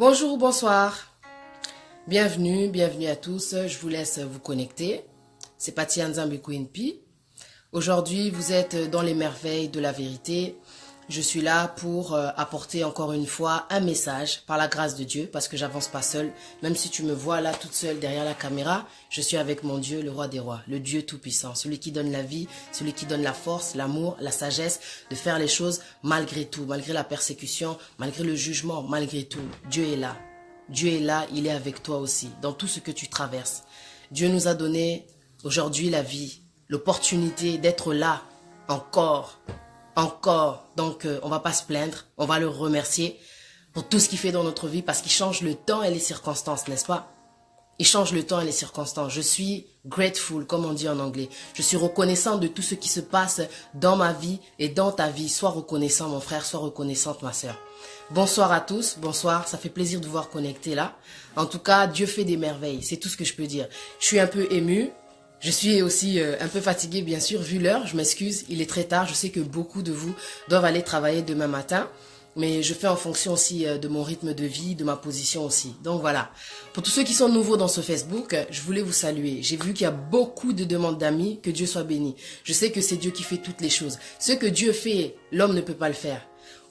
Bonjour ou bonsoir, bienvenue à tous, je vous laisse vous connecter. C'est Patty Nzambe Queen P. Aujourd'hui, vous êtes dans les merveilles de la vérité. Je suis là pour apporter encore une fois un message par la grâce de Dieu, parce que j'avance pas seule. Même si tu me vois là toute seule derrière la caméra, je suis avec mon Dieu, le roi des rois, le Dieu tout-puissant, celui qui donne la vie, celui qui donne la force, l'amour, la sagesse de faire les choses malgré tout, malgré la persécution, malgré le jugement, malgré tout. Dieu est là. Dieu est là, il est avec toi aussi, dans tout ce que tu traverses. Dieu nous a donné aujourd'hui la vie, l'opportunité d'être là, encore. Donc, on va pas se plaindre, on va le remercier pour tout ce qu'il fait dans notre vie parce qu'il change le temps et les circonstances, n'est-ce pas? Il change le temps et les circonstances. Je suis grateful, comme on dit en anglais. Je suis reconnaissant de tout ce qui se passe dans ma vie et dans ta vie. Sois reconnaissant, mon frère, sois reconnaissante, ma sœur. Bonsoir à tous, bonsoir, ça fait plaisir de vous voir connecter là. En tout cas, Dieu fait des merveilles, c'est tout ce que je peux dire. Je suis un peu émue. Je suis aussi un peu fatiguée, bien sûr, vu l'heure. Je m'excuse, il est très tard. Je sais que beaucoup de vous doivent aller travailler demain matin. Mais je fais en fonction aussi de mon rythme de vie, de ma position aussi. Donc voilà. Pour tous ceux qui sont nouveaux dans ce Facebook, je voulais vous saluer. J'ai vu qu'il y a beaucoup de demandes d'amis. Que Dieu soit béni. Je sais que c'est Dieu qui fait toutes les choses. Ce que Dieu fait, l'homme ne peut pas le faire.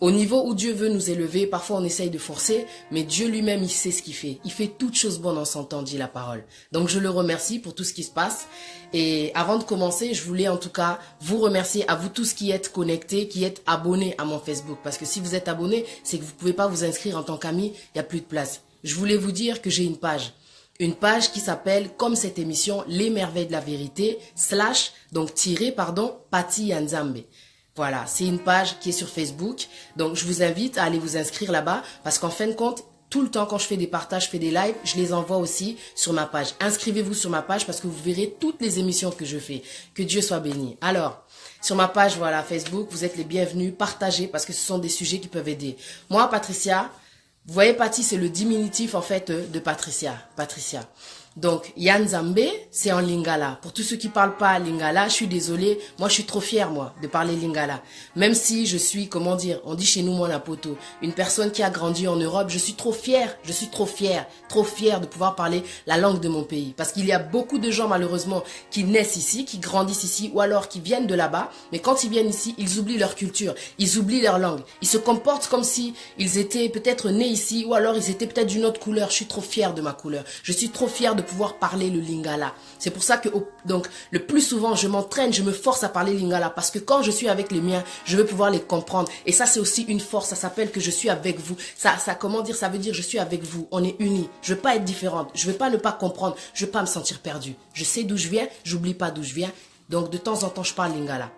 Au niveau où Dieu veut nous élever, parfois on essaye de forcer, mais Dieu lui-même, il sait ce qu'il fait. Il fait toutes choses bonnes en son temps, dit la parole. Donc je le remercie pour tout ce qui se passe. Et avant de commencer, je voulais en tout cas vous remercier à vous tous qui êtes connectés, qui êtes abonnés à mon Facebook. Parce que si vous êtes abonnés, c'est que vous ne pouvez pas vous inscrire en tant qu'ami, il n'y a plus de place. Je voulais vous dire que j'ai une page. Une page qui s'appelle, comme cette émission, Les Merveilles de la Vérité, Patty Nzambe. Voilà, c'est une page qui est sur Facebook. Donc, je vous invite à aller vous inscrire là-bas parce qu'en fin de compte, tout le temps, quand je fais des partages, je fais des lives, je les envoie aussi sur ma page. Inscrivez-vous sur ma page parce que vous verrez toutes les émissions que je fais. Que Dieu soit béni. Alors, sur ma page, voilà, Facebook, vous êtes les bienvenus. Partagez parce que ce sont des sujets qui peuvent aider. Moi, Patricia, vous voyez, Patty, c'est le diminutif, en fait, de Patricia. Patricia. Donc, Nzambe, c'est en lingala. Pour tous ceux qui parlent pas lingala, je suis désolée. Moi, je suis trop fière, moi, de parler lingala. Même si je suis, comment dire, on dit chez nous, moi, la poto, une personne qui a grandi en Europe, je suis trop fière de pouvoir parler la langue de mon pays. Parce qu'il y a beaucoup de gens, malheureusement, qui naissent ici, qui grandissent ici, ou alors qui viennent de là-bas. Mais quand ils viennent ici, ils oublient leur culture, ils oublient leur langue. Ils se comportent comme si ils étaient peut-être nés ici, ou alors ils étaient peut-être d'une autre couleur. Je suis trop fière de ma couleur. Je suis trop fière de pouvoir parler le lingala. C'est pour ça que donc le plus souvent je m'entraîne, je me force à parler lingala parce que quand je suis avec les miens, je veux pouvoir les comprendre et ça c'est aussi une force, ça s'appelle que je suis avec vous. Ça comment dire, ça veut dire je suis avec vous, on est unis. Je veux pas être différente, je veux pas ne pas comprendre, je veux pas me sentir perdue. Je sais d'où je viens, j'oublie pas d'où je viens. Donc de temps en temps je parle lingala.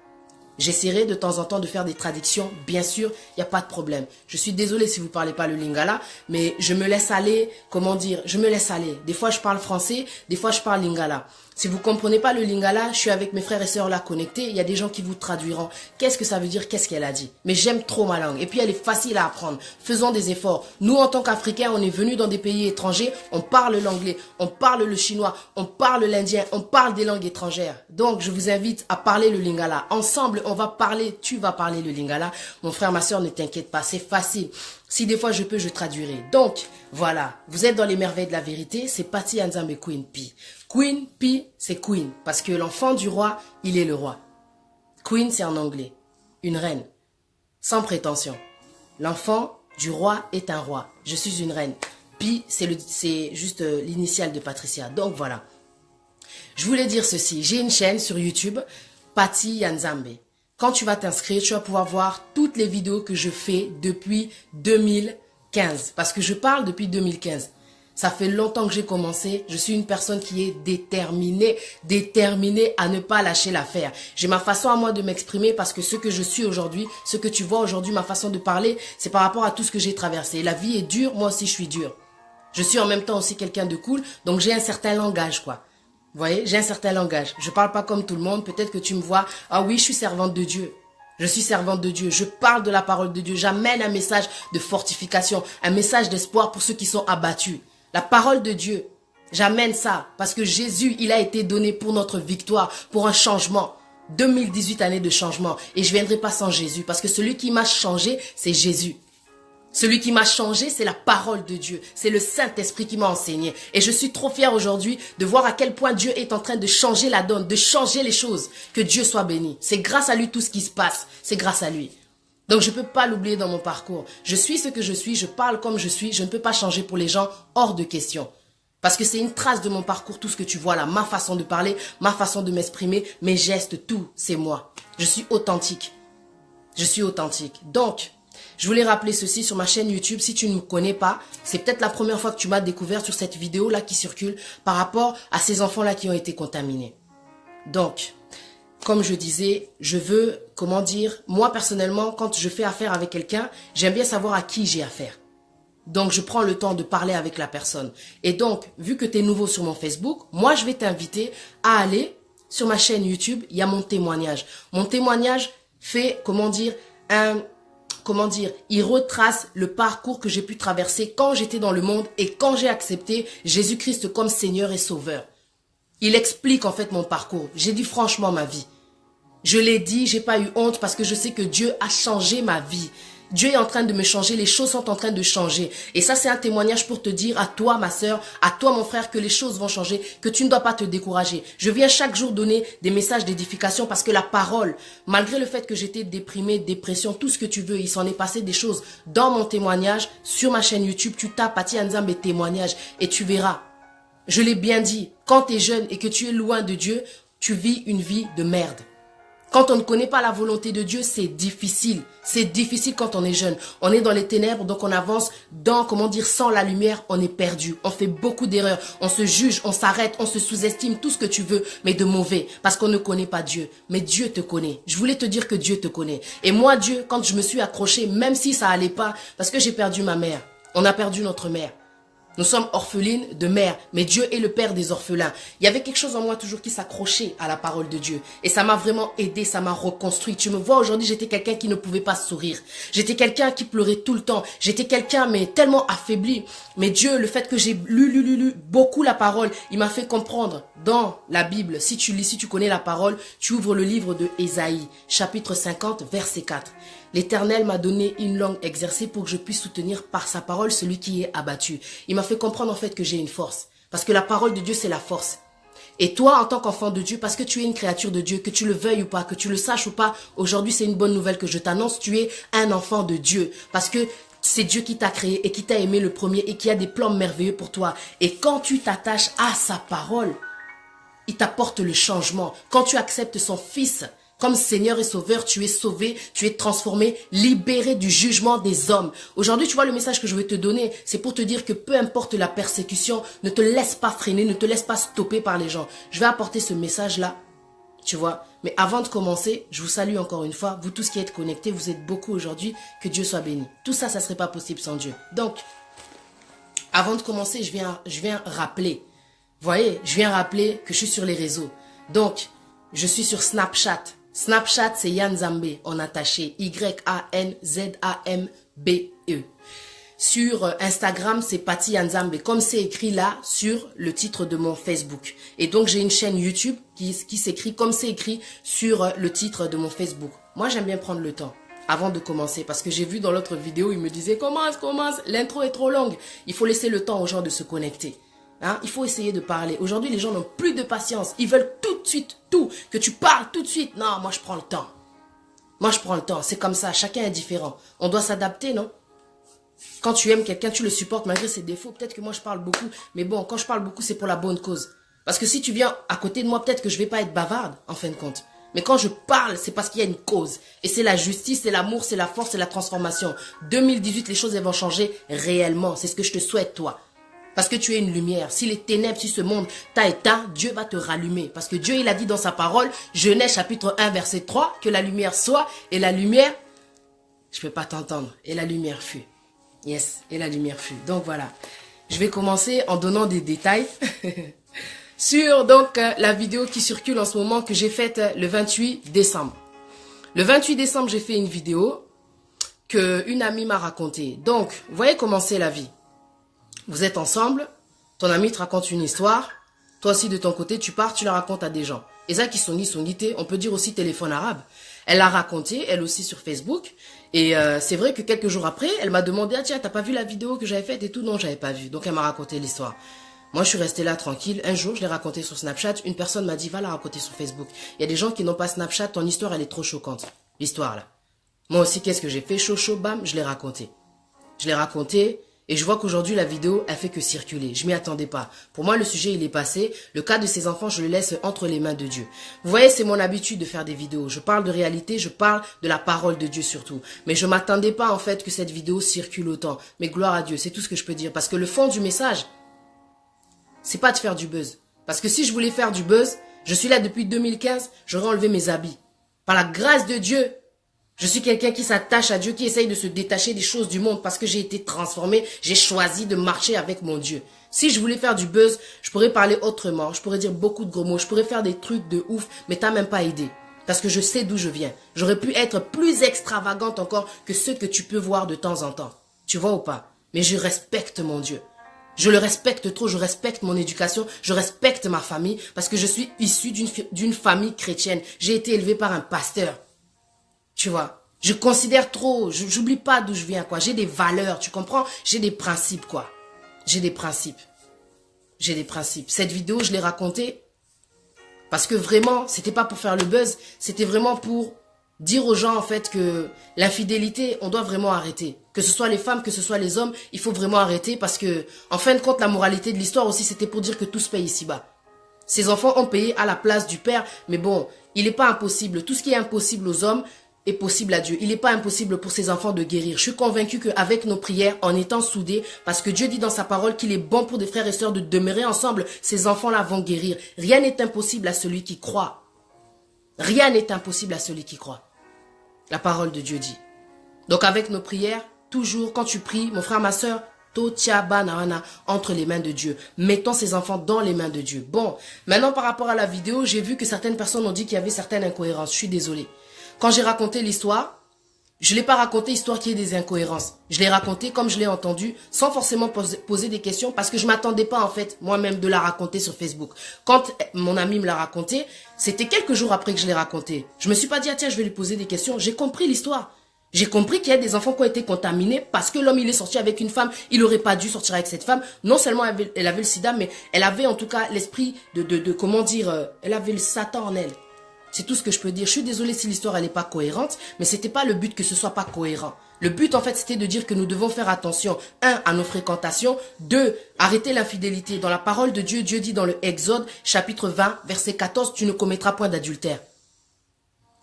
J'essaierai de temps en temps de faire des traductions, bien sûr, il n'y a pas de problème. Je suis désolée si vous ne parlez pas le lingala, mais je me laisse aller, comment dire, je me laisse aller. Des fois, je parle français, des fois, je parle lingala. Si vous ne comprenez pas le lingala, je suis avec mes frères et sœurs là connectés, il y a des gens qui vous traduiront. Qu'est-ce que ça veut dire, qu'est-ce qu'elle a dit? Mais j'aime trop ma langue, et puis elle est facile à apprendre. Faisons des efforts. Nous, en tant qu'Africains, on est venus dans des pays étrangers, on parle l'anglais, on parle le chinois, on parle l'indien, on parle des langues étrangères. Donc, je vous invite à parler le lingala. Ensemble, on va parler, tu vas parler le lingala. Mon frère, ma sœur, ne t'inquiète pas, c'est facile. Si des fois je peux, je traduirai. Donc, voilà, vous êtes dans les merveilles de la vérité, c'est Patty Nzambe Queen P. Queen P, c'est Queen, parce que l'enfant du roi, il est le roi. Queen, c'est en anglais, une reine, sans prétention. L'enfant du roi est un roi, je suis une reine. P, c'est juste l'initiale de Patricia, donc voilà. Je voulais dire ceci, j'ai une chaîne sur YouTube, Patty Nzambe. Quand tu vas t'inscrire, tu vas pouvoir voir toutes les vidéos que je fais depuis 2015. Parce que je parle depuis 2015. Ça fait longtemps que j'ai commencé. Je suis une personne qui est déterminée à ne pas lâcher l'affaire. J'ai ma façon à moi de m'exprimer parce que ce que je suis aujourd'hui, ce que tu vois aujourd'hui, ma façon de parler, c'est par rapport à tout ce que j'ai traversé. La vie est dure, moi aussi je suis dure. Je suis en même temps aussi quelqu'un de cool, donc j'ai un certain langage, quoi. Vous voyez, j'ai un certain langage. Je parle pas comme tout le monde. Peut-être que tu me vois. Ah oui, je suis servante de Dieu. Je suis servante de Dieu. Je parle de la parole de Dieu. J'amène un message de fortification, un message d'espoir pour ceux qui sont abattus. La parole de Dieu. J'amène ça parce que Jésus, il a été donné pour notre victoire, pour un changement. 2018 années de changement. Et je viendrai pas sans Jésus parce que celui qui m'a changé, c'est Jésus. Celui qui m'a changé, c'est la parole de Dieu. C'est le Saint-Esprit qui m'a enseigné. Et je suis trop fière aujourd'hui de voir à quel point Dieu est en train de changer la donne, de changer les choses. Que Dieu soit béni. C'est grâce à lui tout ce qui se passe. C'est grâce à lui. Donc je ne peux pas l'oublier dans mon parcours. Je suis ce que je suis, je parle comme je suis. Je ne peux pas changer pour les gens, hors de question. Parce que c'est une trace de mon parcours, tout ce que tu vois là. Ma façon de parler, ma façon de m'exprimer, mes gestes, tout, c'est moi. Je suis authentique. Je suis authentique. Donc, je voulais rappeler ceci sur ma chaîne YouTube. Si tu ne me connais pas, c'est peut-être la première fois que tu m'as découvert sur cette vidéo-là qui circule par rapport à ces enfants-là qui ont été contaminés. Donc, comme je disais, je veux, comment dire, moi personnellement, quand je fais affaire avec quelqu'un, j'aime bien savoir à qui j'ai affaire. Donc, je prends le temps de parler avec la personne. Et donc, vu que tu es nouveau sur mon Facebook, moi, je vais t'inviter à aller sur ma chaîne YouTube. Il y a mon témoignage. Mon témoignage fait, il retrace le parcours que j'ai pu traverser quand j'étais dans le monde et quand j'ai accepté Jésus-Christ comme Seigneur et Sauveur. Il explique en fait mon parcours. J'ai dit franchement ma vie. Je l'ai dit, j'ai pas eu honte parce que je sais que Dieu a changé ma vie. Dieu est en train de me changer, les choses sont en train de changer. Et ça, c'est un témoignage pour te dire à toi, ma sœur, à toi, mon frère, que les choses vont changer, que tu ne dois pas te décourager. Je viens chaque jour donner des messages d'édification parce que la parole, malgré le fait que j'étais déprimée, dépression, tout ce que tu veux, il s'en est passé des choses dans mon témoignage. Sur ma chaîne YouTube, tu tapes Patty Nzambe témoignage et tu verras. Je l'ai bien dit, quand tu es jeune et que tu es loin de Dieu, tu vis une vie de merde. Quand on ne connaît pas la volonté de Dieu, c'est difficile. C'est difficile quand on est jeune. On est dans les ténèbres, donc on avance dans, sans la lumière, on est perdu. On fait beaucoup d'erreurs. On se juge, on s'arrête, on se sous-estime, tout ce que tu veux, mais de mauvais, parce qu'on ne connaît pas Dieu. Mais Dieu te connaît. Je voulais te dire que Dieu te connaît. Et moi, Dieu, quand je me suis accrochée, même si ça allait pas, parce que j'ai perdu ma mère. On a perdu notre mère. Nous sommes orphelines de mère, mais Dieu est le père des orphelins. Il y avait quelque chose en moi toujours qui s'accrochait à la parole de Dieu. Et ça m'a vraiment aidé, ça m'a reconstruit. Tu me vois aujourd'hui, j'étais quelqu'un qui ne pouvait pas sourire. J'étais quelqu'un qui pleurait tout le temps. J'étais quelqu'un, mais tellement affaibli. Mais Dieu, le fait que j'ai lu beaucoup la parole, il m'a fait comprendre dans la Bible. Si tu lis, si tu connais la parole, tu ouvres le livre de Ésaïe, chapitre 50, verset 4. L'Éternel m'a donné une langue exercée pour que je puisse soutenir par sa parole celui qui est abattu. Il m'a fait comprendre en fait que j'ai une force. Parce que la parole de Dieu, c'est la force. Et toi, en tant qu'enfant de Dieu, parce que tu es une créature de Dieu, que tu le veuilles ou pas, que tu le saches ou pas, aujourd'hui c'est une bonne nouvelle que je t'annonce, tu es un enfant de Dieu. Parce que c'est Dieu qui t'a créé et qui t'a aimé le premier et qui a des plans merveilleux pour toi. Et quand tu t'attaches à sa parole, il t'apporte le changement. Quand tu acceptes son fils comme Seigneur et Sauveur, tu es sauvé, tu es transformé, libéré du jugement des hommes. Aujourd'hui, tu vois le message que je vais te donner, c'est pour te dire que peu importe la persécution, ne te laisse pas freiner, ne te laisse pas stopper par les gens. Je vais apporter ce message-là, tu vois. Mais avant de commencer, je vous salue encore une fois. Vous tous qui êtes connectés, vous êtes beaucoup aujourd'hui. Que Dieu soit béni. Tout ça, ça ne serait pas possible sans Dieu. Donc, avant de commencer, je viens rappeler. Vous voyez, je viens rappeler que je suis sur les réseaux. Donc, je suis sur Snapchat. Snapchat, c'est Yann Nzambe en attaché. Y-A-N-Z-A-M-B-E. Sur Instagram, c'est Patty Nzambe, comme c'est écrit là sur le titre de mon Facebook. Et donc, j'ai une chaîne YouTube qui s'écrit comme c'est écrit sur le titre de mon Facebook. Moi, j'aime bien prendre le temps avant de commencer parce que j'ai vu dans l'autre vidéo, il me disait commence, l'intro est trop longue. Il faut laisser le temps aux gens de se connecter. Hein, il faut essayer de parler. Aujourd'hui, les gens n'ont plus de patience. Ils veulent tout de suite, tout. Que tu parles tout de suite. Non, moi, je prends le temps. Moi, je prends le temps. C'est comme ça. Chacun est différent. On doit s'adapter, non? Quand tu aimes quelqu'un, tu le supportes malgré ses défauts. Peut-être que moi, je parle beaucoup. Mais bon, quand je parle beaucoup, c'est pour la bonne cause. Parce que si tu viens à côté de moi, peut-être que je vais pas être bavarde, en fin de compte. Mais quand je parle, c'est parce qu'il y a une cause. Et c'est la justice, c'est l'amour, c'est la force, c'est la transformation. 2018, les choses elles vont changer réellement. C'est ce que je te souhaite, toi. Parce que tu es une lumière. Si les ténèbres, si ce monde t'a éteint, Dieu va te rallumer. Parce que Dieu, il a dit dans sa parole, Genèse chapitre 1, verset 3, que la lumière soit, et la lumière, je ne peux pas t'entendre, et la lumière fut. Yes, et la lumière fut. Donc voilà, je vais commencer en donnant des détails sur donc la vidéo qui circule en ce moment que j'ai faite le 28 décembre. Le 28 décembre, j'ai fait une vidéo qu'une amie m'a racontée. Donc, vous voyez comment c'est la vie. Vous êtes ensemble, ton ami te raconte une histoire, toi aussi de ton côté, tu pars, tu la racontes à des gens. Et ça qui sont on peut dire aussi téléphone arabe. Elle l'a raconté, elle aussi sur Facebook. Et c'est vrai que quelques jours après, elle m'a demandé, ah tiens, t'as pas vu la vidéo que j'avais faite et tout? Non, j'avais pas vu. Donc elle m'a raconté l'histoire. Moi, je suis restée là tranquille. Un jour, je l'ai raconté sur Snapchat. Une personne m'a dit, va la raconter sur Facebook. Il y a des gens qui n'ont pas Snapchat. Ton histoire, elle est trop choquante. L'histoire, là. Moi aussi, qu'est-ce que j'ai fait? Chaud, chaud, bam, je l'ai raconté. Je l'ai raconté et je vois qu'aujourd'hui, la vidéo, elle fait que circuler. Je m'y attendais pas. Pour moi, le sujet, il est passé. Le cas de ces enfants, je le laisse entre les mains de Dieu. Vous voyez, c'est mon habitude de faire des vidéos. Je parle de réalité, je parle de la parole de Dieu surtout. Mais je m'attendais pas, en fait, que cette vidéo circule autant. Mais gloire à Dieu, c'est tout ce que je peux dire. Parce que le fond du message, c'est pas de faire du buzz. Parce que si je voulais faire du buzz, je suis là depuis 2015, j'aurais enlevé mes habits. Par la grâce de Dieu, je suis quelqu'un qui s'attache à Dieu, qui essaye de se détacher des choses du monde parce que j'ai été transformé, j'ai choisi de marcher avec mon Dieu. Si je voulais faire du buzz, je pourrais parler autrement, je pourrais dire beaucoup de gros mots, je pourrais faire des trucs de ouf, mais t'as même pas aidé. Parce que je sais d'où je viens. J'aurais pu être plus extravagante encore que ceux que tu peux voir de temps en temps. Tu vois ou pas? Mais je respecte mon Dieu. Je le respecte trop, je respecte mon éducation, je respecte ma famille parce que je suis issu d'une famille chrétienne. J'ai été élevé par un pasteur. Tu vois, je considère trop, j'oublie pas d'où je viens, quoi. J'ai des valeurs, tu comprends? J'ai des principes, quoi. J'ai des principes. J'ai des principes. Cette vidéo, je l'ai racontée parce que vraiment, c'était pas pour faire le buzz, c'était vraiment pour dire aux gens, en fait, que l'infidélité, on doit vraiment arrêter. Que ce soit les femmes, que ce soit les hommes, il faut vraiment arrêter parce que, en fin de compte, la moralité de l'histoire aussi, c'était pour dire que tout se paye ici-bas. Ces enfants ont payé à la place du père, mais bon, il n'est pas impossible. Tout ce qui est impossible aux hommes est possible à Dieu. Il n'est pas impossible pour ces enfants de guérir. Je suis convaincu qu'avec nos prières, en étant soudés, parce que Dieu dit dans sa parole qu'il est bon pour des frères et sœurs de demeurer ensemble, ces enfants-là vont guérir. Rien n'est impossible à celui qui croit. Rien n'est impossible à celui qui croit. La parole de Dieu dit. Donc avec nos prières, toujours quand tu pries, mon frère, ma soeur, entre les mains de Dieu. Mettons ces enfants dans les mains de Dieu. Bon, maintenant par rapport à la vidéo, j'ai vu que certaines personnes ont dit qu'il y avait certaines incohérences. Je suis désolée. Quand j'ai raconté l'histoire, je ne l'ai pas raconté histoire qu'il y ait des incohérences. Je l'ai raconté comme je l'ai entendu, sans forcément poser des questions, parce que je ne m'attendais pas en fait moi-même de la raconter sur Facebook. Quand mon ami me l'a raconté, c'était quelques jours après que je l'ai raconté. Je me suis pas dit, ah tiens, je vais lui poser des questions. J'ai compris l'histoire. J'ai compris qu'il y a des enfants qui ont été contaminés parce que l'homme, il est sorti avec une femme. Il n'aurait pas dû sortir avec cette femme. Non seulement elle avait le sida, mais elle avait en tout cas l'esprit comment dire, elle avait le Satan en elle. C'est tout ce que je peux dire. Je suis désolée si l'histoire elle n'est pas cohérente, mais c'était pas le but que ce soit pas cohérent. Le but en fait c'était de dire que nous devons faire attention, 1, à nos fréquentations, 2, arrêter l'infidélité. Dans la parole de Dieu, Dieu dit dans le Exode chapitre 20 verset 14, tu ne commettras point d'adultère.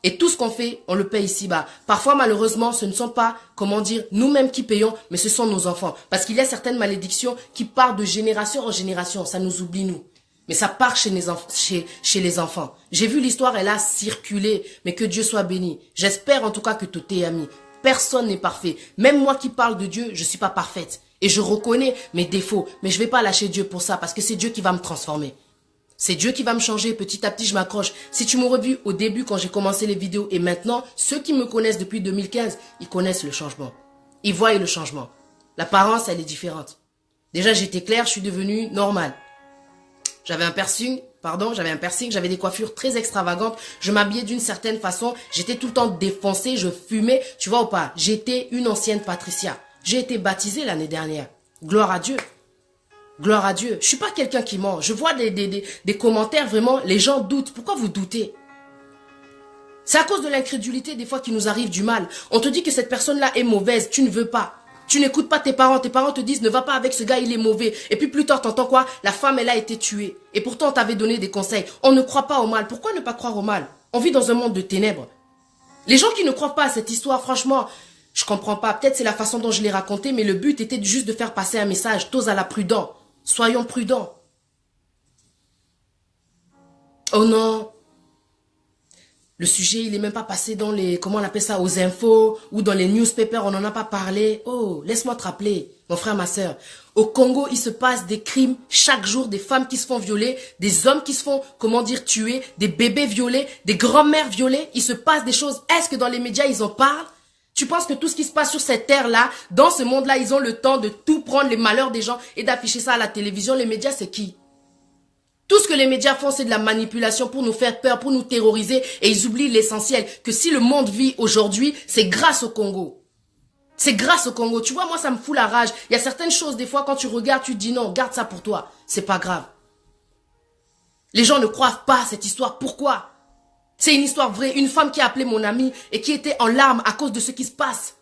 Et tout ce qu'on fait, on le paye ici-bas. Parfois, malheureusement, ce ne sont pas, comment dire, nous-mêmes qui payons, mais ce sont nos enfants. Parce qu'il y a certaines malédictions qui partent de génération en génération. Ça nous oublie, nous. Mais ça part chez les enfants. J'ai vu l'histoire, elle a circulé. Mais que Dieu soit béni. J'espère en tout cas que tout est ami. Personne n'est parfait. Même moi qui parle de Dieu, je ne suis pas parfaite. Et je reconnais mes défauts. Mais je ne vais pas lâcher Dieu pour ça, parce que c'est Dieu qui va me transformer. C'est Dieu qui va me changer, petit à petit je m'accroche. Si tu m'aurais vu au début quand j'ai commencé les vidéos et maintenant, ceux qui me connaissent depuis 2015, ils connaissent le changement. Ils voient le changement. L'apparence, elle est différente. Déjà j'étais claire, je suis devenue normale. J'avais un piercing, j'avais des coiffures très extravagantes, je m'habillais d'une certaine façon, j'étais tout le temps défoncée, je fumais, tu vois ou pas, j'étais une ancienne Patricia. J'ai été baptisée l'année dernière. Gloire à Dieu. Gloire à Dieu. Je suis pas quelqu'un qui ment. Je vois des commentaires, vraiment, les gens doutent. Pourquoi vous doutez? C'est à cause de l'incrédulité, des fois, qui nous arrive du mal. On te dit que cette personne-là est mauvaise, tu ne veux pas. Tu n'écoutes pas tes parents te disent ne va pas avec ce gars, il est mauvais. Et puis plus tard, t'entends quoi? La femme, elle a été tuée. Et pourtant, on t'avait donné des conseils. On ne croit pas au mal. Pourquoi ne pas croire au mal? On vit dans un monde de ténèbres. Les gens qui ne croient pas à cette histoire, franchement, je comprends pas. Peut-être c'est la façon dont je l'ai raconté, mais le but était juste de faire passer un message. Tous à la prudence. Soyons prudents. Oh non. Le sujet, il n'est même pas passé dans les, comment on appelle ça, aux infos ou dans les newspapers, on n'en a pas parlé. Oh, laisse-moi te rappeler, mon frère, ma soeur. Au Congo, il se passe des crimes chaque jour, des femmes qui se font violer, des hommes qui se font, comment dire, tuer, des bébés violés, des grands-mères violées. Il se passe des choses. Est-ce que dans les médias, ils en parlent? Tu penses que tout ce qui se passe sur cette terre-là, dans ce monde-là, ils ont le temps de tout prendre les malheurs des gens et d'afficher ça à la télévision? Les médias, c'est qui? Tout ce que les médias font, c'est de la manipulation pour nous faire peur, pour nous terroriser. Et ils oublient l'essentiel, que si le monde vit aujourd'hui, c'est grâce au Congo. C'est grâce au Congo. Tu vois, moi, ça me fout la rage. Il y a certaines choses, des fois, quand tu regardes, tu te dis non, garde ça pour toi. C'est pas grave. Les gens ne croient pas à cette histoire. Pourquoi? C'est une histoire vraie. Une femme qui a appelé mon amie et qui était en larmes à cause de ce qui se passe.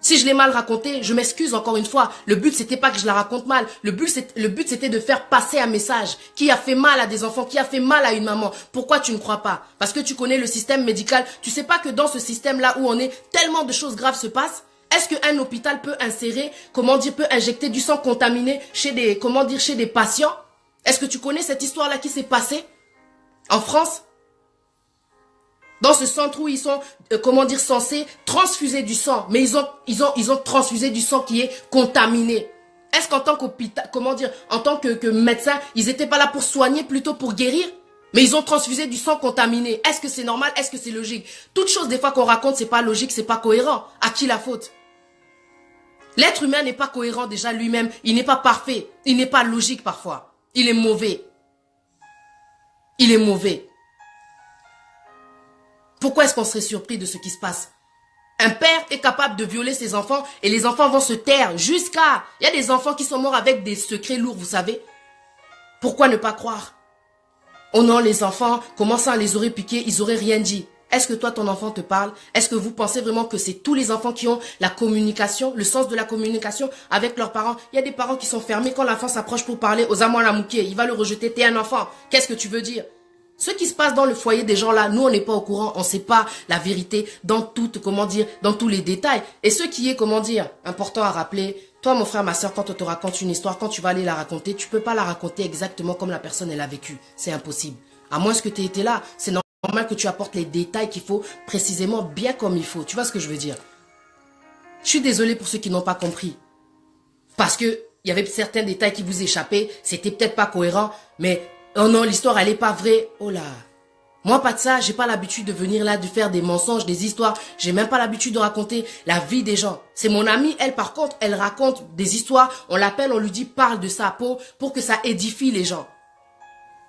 Si je l'ai mal raconté, je m'excuse encore une fois. Le but, c'était pas que je la raconte mal. Le but, c'était de faire passer un message qui a fait mal à des enfants, qui a fait mal à une maman. Pourquoi tu ne crois pas? Parce que tu connais le système médical. Tu sais pas que dans ce système-là où on est, tellement de choses graves se passent. Est-ce qu'un hôpital peut insérer, peut injecter du sang contaminé chez des patients? Est-ce que tu connais cette histoire-là qui s'est passée en France? Dans ce centre où ils sont, censés transfuser du sang. Mais ils ont transfusé du sang qui est contaminé. Est-ce qu'en tant qu'hôpital, en tant que médecin, ils étaient pas là pour soigner, plutôt pour guérir? Mais ils ont transfusé du sang contaminé. Est-ce que c'est normal? Est-ce que c'est logique? Toute chose, des fois, qu'on raconte, c'est pas logique, c'est pas cohérent. À qui la faute? L'être humain n'est pas cohérent déjà lui-même. Il n'est pas parfait. Il n'est pas logique parfois. Il est mauvais. Il est mauvais. Pourquoi est-ce qu'on serait surpris de ce qui se passe? Un père est capable de violer ses enfants et les enfants vont se taire jusqu'à... Il y a des enfants qui sont morts avec des secrets lourds, vous savez. Pourquoi ne pas croire? Oh non, les enfants, comment ça, on les aurait piqués, ils auraient rien dit. Est-ce que toi, ton enfant te parle? Est-ce que vous pensez vraiment que c'est tous les enfants qui ont la communication, le sens de la communication avec leurs parents? Il y a des parents qui sont fermés quand l'enfant s'approche pour parler aux amants à la mouquée. Il va le rejeter, t'es un enfant. Qu'est-ce que tu veux dire? Ce qui se passe dans le foyer des gens là, nous on n'est pas au courant, on ne sait pas la vérité dans dans tous les détails. Et ce qui est, important à rappeler, toi mon frère, ma soeur, quand on te raconte une histoire, quand tu vas aller la raconter, tu peux pas la raconter exactement comme la personne elle a vécu. C'est impossible. À moins que tu aies été là, c'est normal que tu apportes les détails qu'il faut précisément bien comme il faut. Tu vois ce que je veux dire? Je suis désolée pour ceux qui n'ont pas compris. Parce que il y avait certains détails qui vous échappaient, c'était peut-être pas cohérent, mais... Oh non, l'histoire, elle est pas vraie. Oh là. Moi, pas de ça. J'ai pas l'habitude de venir là, de faire des mensonges, des histoires. J'ai même pas l'habitude de raconter la vie des gens. C'est mon amie, elle, par contre, elle raconte des histoires. On l'appelle, on lui dit, parle de sa peau pour que ça édifie les gens.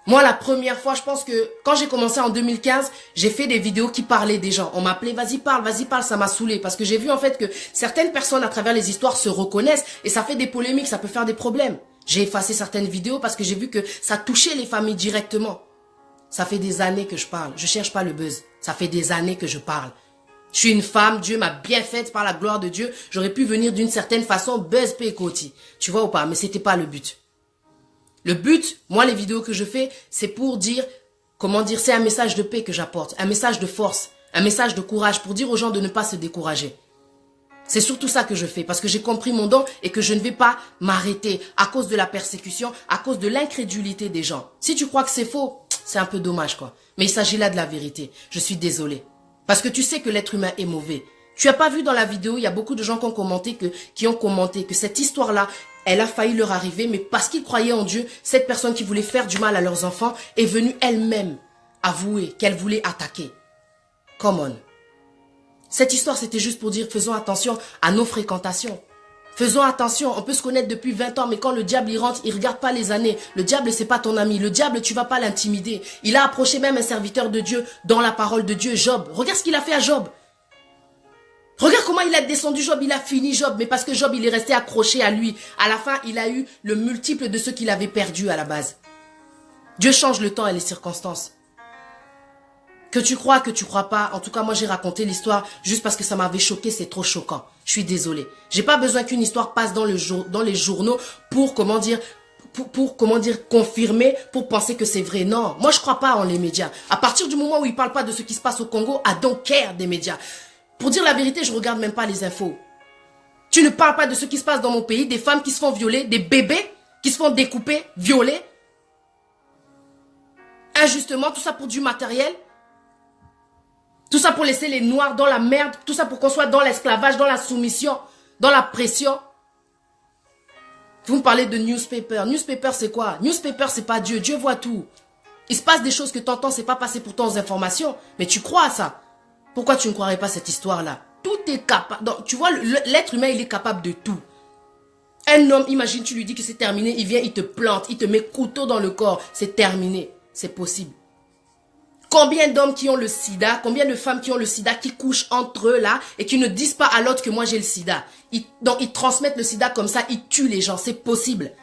Moi, la première fois, je pense que quand j'ai commencé en 2015, j'ai fait des vidéos qui parlaient des gens. On m'appelait, vas-y parle, ça m'a saoulé. Parce que j'ai vu en fait que certaines personnes à travers les histoires se reconnaissent et ça fait des polémiques, ça peut faire des problèmes. J'ai effacé certaines vidéos parce que j'ai vu que ça touchait les familles directement. Ça fait des années que je parle. Je cherche pas le buzz. Ça fait des années que je parle. Je suis une femme, Dieu m'a bien faite par la gloire de Dieu. J'aurais pu venir d'une certaine façon, buzz, pécoti. Tu vois ou pas? Mais c'était pas le but. Le but, moi, les vidéos que je fais, c'est pour dire, c'est un message de paix que j'apporte. Un message de force. Un message de courage pour dire aux gens de ne pas se décourager. C'est surtout ça que je fais parce que j'ai compris mon don et que je ne vais pas m'arrêter à cause de la persécution, à cause de l'incrédulité des gens. Si tu crois que c'est faux, c'est un peu dommage quoi. Mais il s'agit là de la vérité. Je suis désolée. Parce que tu sais que l'être humain est mauvais. Tu as pas vu dans la vidéo, il y a beaucoup de gens qui ont commenté que cette histoire-là, elle a failli leur arriver, mais parce qu'ils croyaient en Dieu, cette personne qui voulait faire du mal à leurs enfants est venue elle-même avouer qu'elle voulait attaquer. Come on. Cette histoire, c'était juste pour dire, faisons attention à nos fréquentations. Faisons attention, on peut se connaître depuis 20 ans, mais quand le diable y rentre, il regarde pas les années. Le diable, c'est pas ton ami. Le diable, tu vas pas l'intimider. Il a approché même un serviteur de Dieu dans la parole de Dieu, Job. Regarde ce qu'il a fait à Job. Regarde comment il a descendu Job, il a fini Job, mais parce que Job, il est resté accroché à lui. À la fin, il a eu le multiple de ce qu'il avait perdu à la base. Dieu change le temps et les circonstances. Que tu crois pas, en tout cas moi j'ai raconté l'histoire juste parce que ça m'avait choqué, c'est trop choquant. Je suis désolée. J'ai pas besoin qu'une histoire passe dans les journaux pour confirmer, pour penser que c'est vrai. Non, moi je crois pas en les médias. À partir du moment où ils parlent pas de ce qui se passe au Congo, I don't care des médias. Pour dire la vérité, je regarde même pas les infos. Tu ne parles pas de ce qui se passe dans mon pays, des femmes qui se font violer, des bébés qui se font découper, violer. Injustement, tout ça pour du matériel. Tout ça pour laisser les Noirs dans la merde. Tout ça pour qu'on soit dans l'esclavage, dans la soumission, dans la pression. Vous me parlez de newspaper. Newspaper, c'est quoi? Newspaper, c'est pas Dieu. Dieu voit tout. Il se passe des choses que tu entends, c'est pas passé pourtant aux informations. Mais tu crois à ça. Pourquoi tu ne croirais pas cette histoire-là? Tout est capable. Donc, tu vois, l'être humain, il est capable de tout. Un homme, imagine, tu lui dis que c'est terminé, il vient, il te plante, il te met couteau dans le corps. C'est terminé. C'est possible. Combien d'hommes qui ont le sida, combien de femmes qui ont le sida, qui couchent entre eux là et qui ne disent pas à l'autre que moi j'ai le sida. Donc ils transmettent le sida comme ça, ils tuent les gens, c'est possible.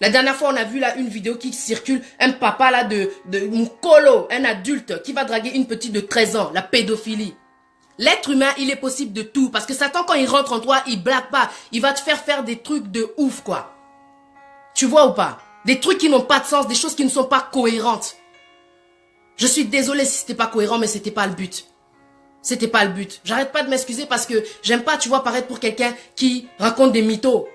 La dernière fois on a vu là une vidéo qui circule, un papa là de Mukolo, un adulte qui va draguer une petite de 13 ans, la pédophilie. L'être humain, il est possible de tout parce que Satan quand il rentre en toi, il blague pas, il va te faire des trucs de ouf quoi. Tu vois ou pas? Des trucs qui n'ont pas de sens, des choses qui ne sont pas cohérentes. Je suis désolée si c'était pas cohérent, mais c'était pas le but. C'était pas le but. J'arrête pas de m'excuser parce que j'aime pas, tu vois, paraître pour quelqu'un qui raconte des mythos.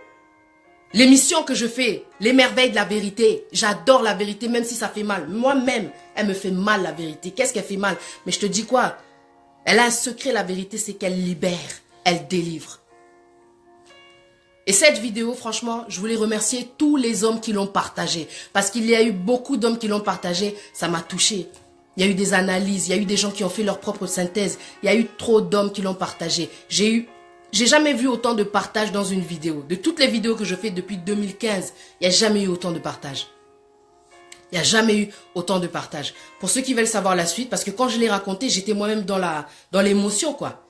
L'émission que je fais, les merveilles de la vérité, j'adore la vérité même si ça fait mal. Moi-même, elle me fait mal la vérité. Qu'est-ce qu'elle fait mal? Mais je te dis quoi? Elle a un secret, la vérité, c'est qu'elle libère, elle délivre. Et cette vidéo, franchement, je voulais remercier tous les hommes qui l'ont partagée. Parce qu'il y a eu beaucoup d'hommes qui l'ont partagée, ça m'a touché. Il y a eu des analyses, il y a eu des gens qui ont fait leur propre synthèse. Il y a eu trop d'hommes qui l'ont partagée. J'ai jamais vu autant de partage dans une vidéo. De toutes les vidéos que je fais depuis 2015, il n'y a jamais eu autant de partage. Il n'y a jamais eu autant de partage. Pour ceux qui veulent savoir la suite, parce que quand je l'ai raconté, j'étais moi-même dans l'émotion, quoi.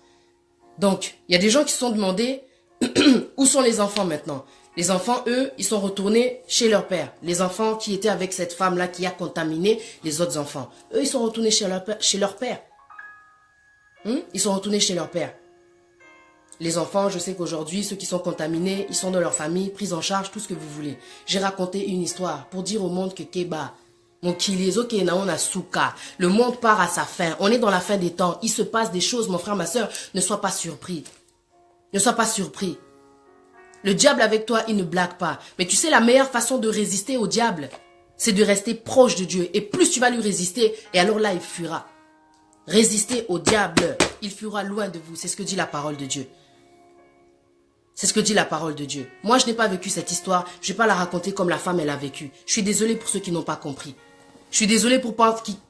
Donc, il y a des gens qui se sont demandé où sont les enfants maintenant. Les enfants, eux, ils sont retournés chez leur père. Les enfants qui étaient avec cette femme-là qui a contaminé les autres enfants. Eux, ils sont retournés chez leur père. Ils sont retournés chez leur père. Les enfants, je sais qu'aujourd'hui, ceux qui sont contaminés, ils sont dans leur famille, pris en charge, tout ce que vous voulez. J'ai raconté une histoire pour dire au monde que Keba, mon Kilizo Kenaon Asuka, le monde part à sa fin. On est dans la fin des temps. Il se passe des choses, mon frère, ma soeur, ne sois pas surpris. Ne sois pas surpris. Le diable avec toi, il ne blague pas. Mais tu sais, la meilleure façon de résister au diable, c'est de rester proche de Dieu. Et plus tu vas lui résister, et alors là, il fuira. Résistez au diable, il fuira loin de vous. C'est ce que dit la parole de Dieu. C'est ce que dit la parole de Dieu. Moi, je n'ai pas vécu cette histoire. Je ne vais pas la raconter comme la femme, elle a vécu. Je suis désolée pour ceux qui n'ont pas compris. Je suis désolée pour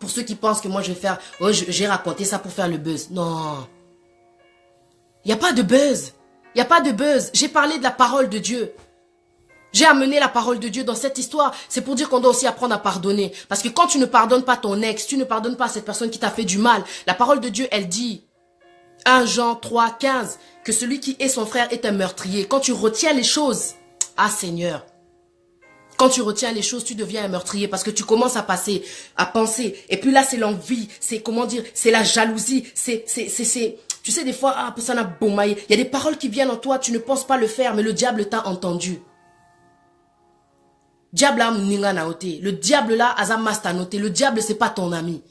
ceux qui pensent que moi, je vais faire... Oh, j'ai raconté ça pour faire le buzz. Non. Il n'y a pas de buzz. Il n'y a pas de buzz. J'ai parlé de la parole de Dieu. J'ai amené la parole de Dieu dans cette histoire. C'est pour dire qu'on doit aussi apprendre à pardonner. Parce que quand tu ne pardonnes pas ton ex, tu ne pardonnes pas cette personne qui t'a fait du mal. La parole de Dieu, elle dit, 1 Jean 3, 15, que celui qui est son frère est un meurtrier. Quand tu retiens les choses, ah Seigneur, quand tu retiens les choses, tu deviens un meurtrier parce que tu commences à penser. Et puis là, c'est l'envie, c'est comment dire, c'est la jalousie, tu sais, des fois, ça n'a bombaillé. Il y a des paroles qui viennent en toi, tu ne penses pas le faire, mais le diable t'a entendu. Diable a mninga naote. Le diable là, azamasta note. Le diable, c'est pas ton ami.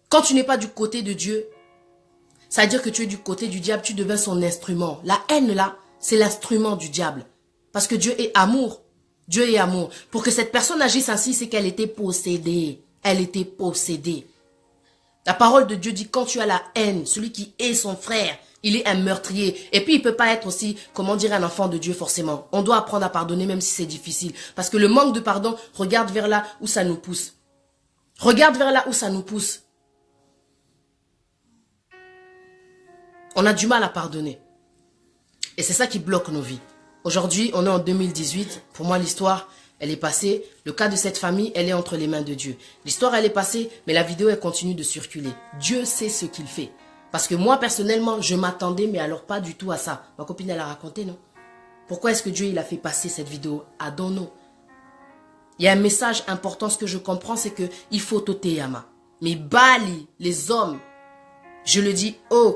Quand tu n'es pas du côté de Dieu, ça veut dire que tu es du côté du diable, tu deviens son instrument. La haine là, c'est l'instrument du diable. Parce que Dieu est amour. Dieu est amour. Pour que cette personne agisse ainsi, c'est qu'elle était possédée. Elle était possédée. La parole de Dieu dit, quand tu as la haine, celui qui est son frère, il est un meurtrier. Et puis, il ne peut pas être aussi, comment dire, un enfant de Dieu forcément. On doit apprendre à pardonner même si c'est difficile. Parce que le manque de pardon, regarde vers là où ça nous pousse. Regarde vers là où ça nous pousse. On a du mal à pardonner. Et c'est ça qui bloque nos vies. Aujourd'hui, on est en 2018. Pour moi, l'histoire, elle est passée. Le cas de cette famille, elle est entre les mains de Dieu. L'histoire, elle est passée, mais la vidéo, elle continue de circuler. Dieu sait ce qu'il fait. Parce que moi, personnellement, je m'attendais, mais alors pas du tout à ça. Ma copine, elle a raconté, non? Pourquoi est-ce que Dieu, il a fait passer cette vidéo à Dono? Il y a un message important, ce que je comprends, c'est que il faut Toteyama. Mais Bali, les hommes, je le dis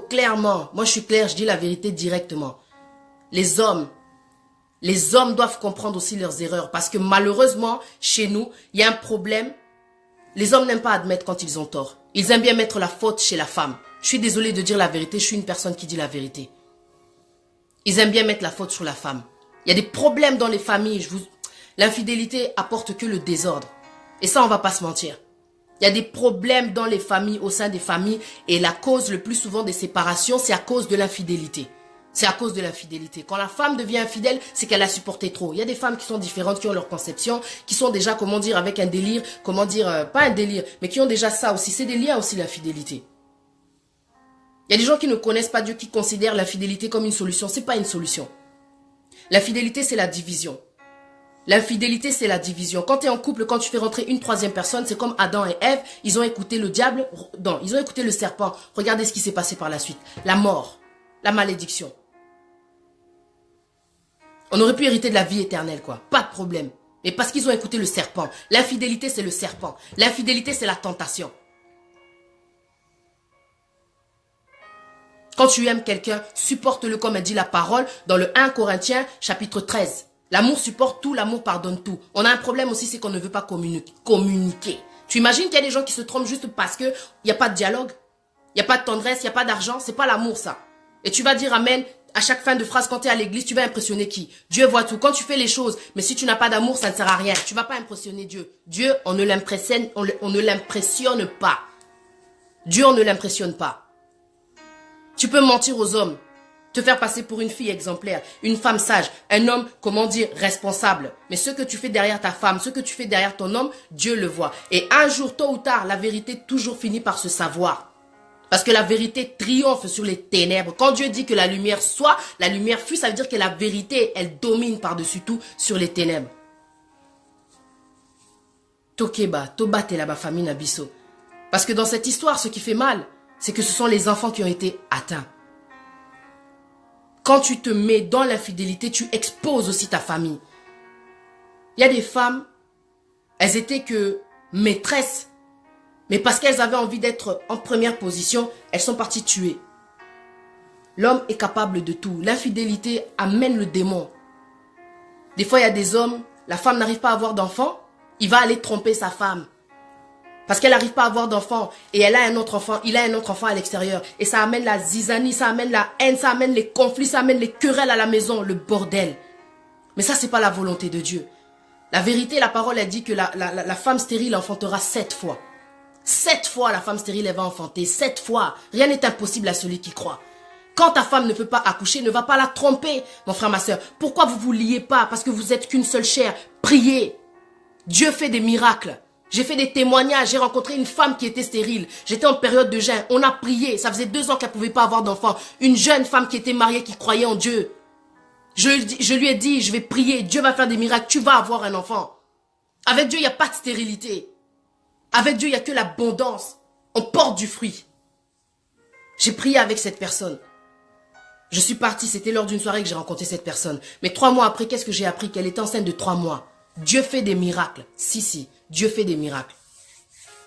clairement. Moi, je suis clair, je dis la vérité directement. Les hommes doivent comprendre aussi leurs erreurs. Parce que malheureusement, chez nous, il y a un problème. Les hommes n'aiment pas admettre quand ils ont tort. Ils aiment bien mettre la faute chez la femme. Je suis désolée de dire la vérité, je suis une personne qui dit la vérité. Ils aiment bien mettre la faute sur la femme. Il y a des problèmes dans les familles. L'infidélité apporte que le désordre. Et ça, on va pas se mentir. Il y a des problèmes dans les familles, au sein des familles. Et la cause le plus souvent des séparations, c'est à cause de l'infidélité. C'est à cause de l'infidélité. Quand la femme devient infidèle, c'est qu'elle a supporté trop. Il y a des femmes qui sont différentes, qui ont leur conception, qui sont déjà, comment dire, avec un délire, pas un délire, mais qui ont déjà ça aussi. C'est des liens aussi, l'infidélité. Il y a des gens qui ne connaissent pas Dieu, qui considèrent l'infidélité comme une solution. C'est pas une solution. L'infidélité, c'est la division. L'infidélité, c'est la division. Quand tu es en couple, quand tu fais rentrer une troisième personne, c'est comme Adam et Ève, ils ont écouté le diable, non, ils ont écouté le serpent. Regardez ce qui s'est passé par la suite. La mort, la malédiction. On aurait pu hériter de la vie éternelle, quoi. Pas de problème. Mais parce qu'ils ont écouté le serpent. L'infidélité, c'est le serpent. L'infidélité, c'est la tentation. Quand tu aimes quelqu'un, supporte-le comme elle dit la parole dans le 1 Corinthiens chapitre 13. L'amour supporte tout, l'amour pardonne tout. On a un problème aussi, c'est qu'on ne veut pas communiquer. Tu imagines qu'il y a des gens qui se trompent juste parce qu'il n'y a pas de dialogue, il n'y a pas de tendresse, il n'y a pas d'argent. C'est pas l'amour, ça. Et tu vas dire amen à chaque fin de phrase quand tu es à l'église, tu vas impressionner qui? Dieu voit tout. Quand tu fais les choses, mais si tu n'as pas d'amour, ça ne sert à rien. Tu ne vas pas impressionner Dieu. Dieu, on ne l'impressionne pas. Dieu, on ne l'impressionne pas. Tu peux mentir aux hommes, te faire passer pour une fille exemplaire, une femme sage, un homme, comment dire, responsable. Mais ce que tu fais derrière ta femme, ce que tu fais derrière ton homme, Dieu le voit. Et un jour, tôt ou tard, la vérité toujours finit par se savoir. Parce que la vérité triomphe sur les ténèbres. Quand Dieu dit que la lumière soit, la lumière fut, ça veut dire que la vérité, elle domine par-dessus tout sur les ténèbres. Tokeba, Toba Telaba famille Nabiso. Parce que dans cette histoire, ce qui fait mal, c'est que ce sont les enfants qui ont été atteints. Quand tu te mets dans l'infidélité, tu exposes aussi ta famille. Il y a des femmes, elles étaient que maîtresses, mais parce qu'elles avaient envie d'être en première position, elles sont parties tuer. L'homme est capable de tout. L'infidélité amène le démon. Des fois, il y a des hommes, la femme n'arrive pas à avoir d'enfant, il va aller tromper sa femme. Parce qu'elle n'arrive pas à avoir d'enfant et elle a un autre enfant, il a un autre enfant à l'extérieur. Et ça amène la zizanie, ça amène la haine, ça amène les conflits, ça amène les querelles à la maison, le bordel. Mais ça, c'est pas la volonté de Dieu. La vérité, la parole a dit que la femme stérile enfantera 7 fois. 7 fois la femme stérile, elle va enfanter. 7 fois. Rien n'est impossible à celui qui croit. Quand ta femme ne peut pas accoucher, ne va pas la tromper, mon frère, ma soeur. Pourquoi vous vous liez pas? Parce que vous êtes qu'une seule chair. Priez. Dieu fait des miracles. J'ai fait des témoignages, j'ai rencontré une femme qui était stérile. J'étais en période de jeûne, on a prié. Ça faisait 2 ans qu'elle ne pouvait pas avoir d'enfant. Une jeune femme qui était mariée, qui croyait en Dieu. Je lui ai dit, je vais prier, Dieu va faire des miracles, tu vas avoir un enfant. Avec Dieu, il n'y a pas de stérilité. Avec Dieu, il n'y a que l'abondance. On porte du fruit. J'ai prié avec cette personne. Je suis partie, c'était lors d'une soirée que j'ai rencontré cette personne. Mais 3 mois après, qu'est-ce que j'ai appris? Qu'elle était enceinte de 3 mois. Dieu fait des miracles. Si, Dieu fait des miracles.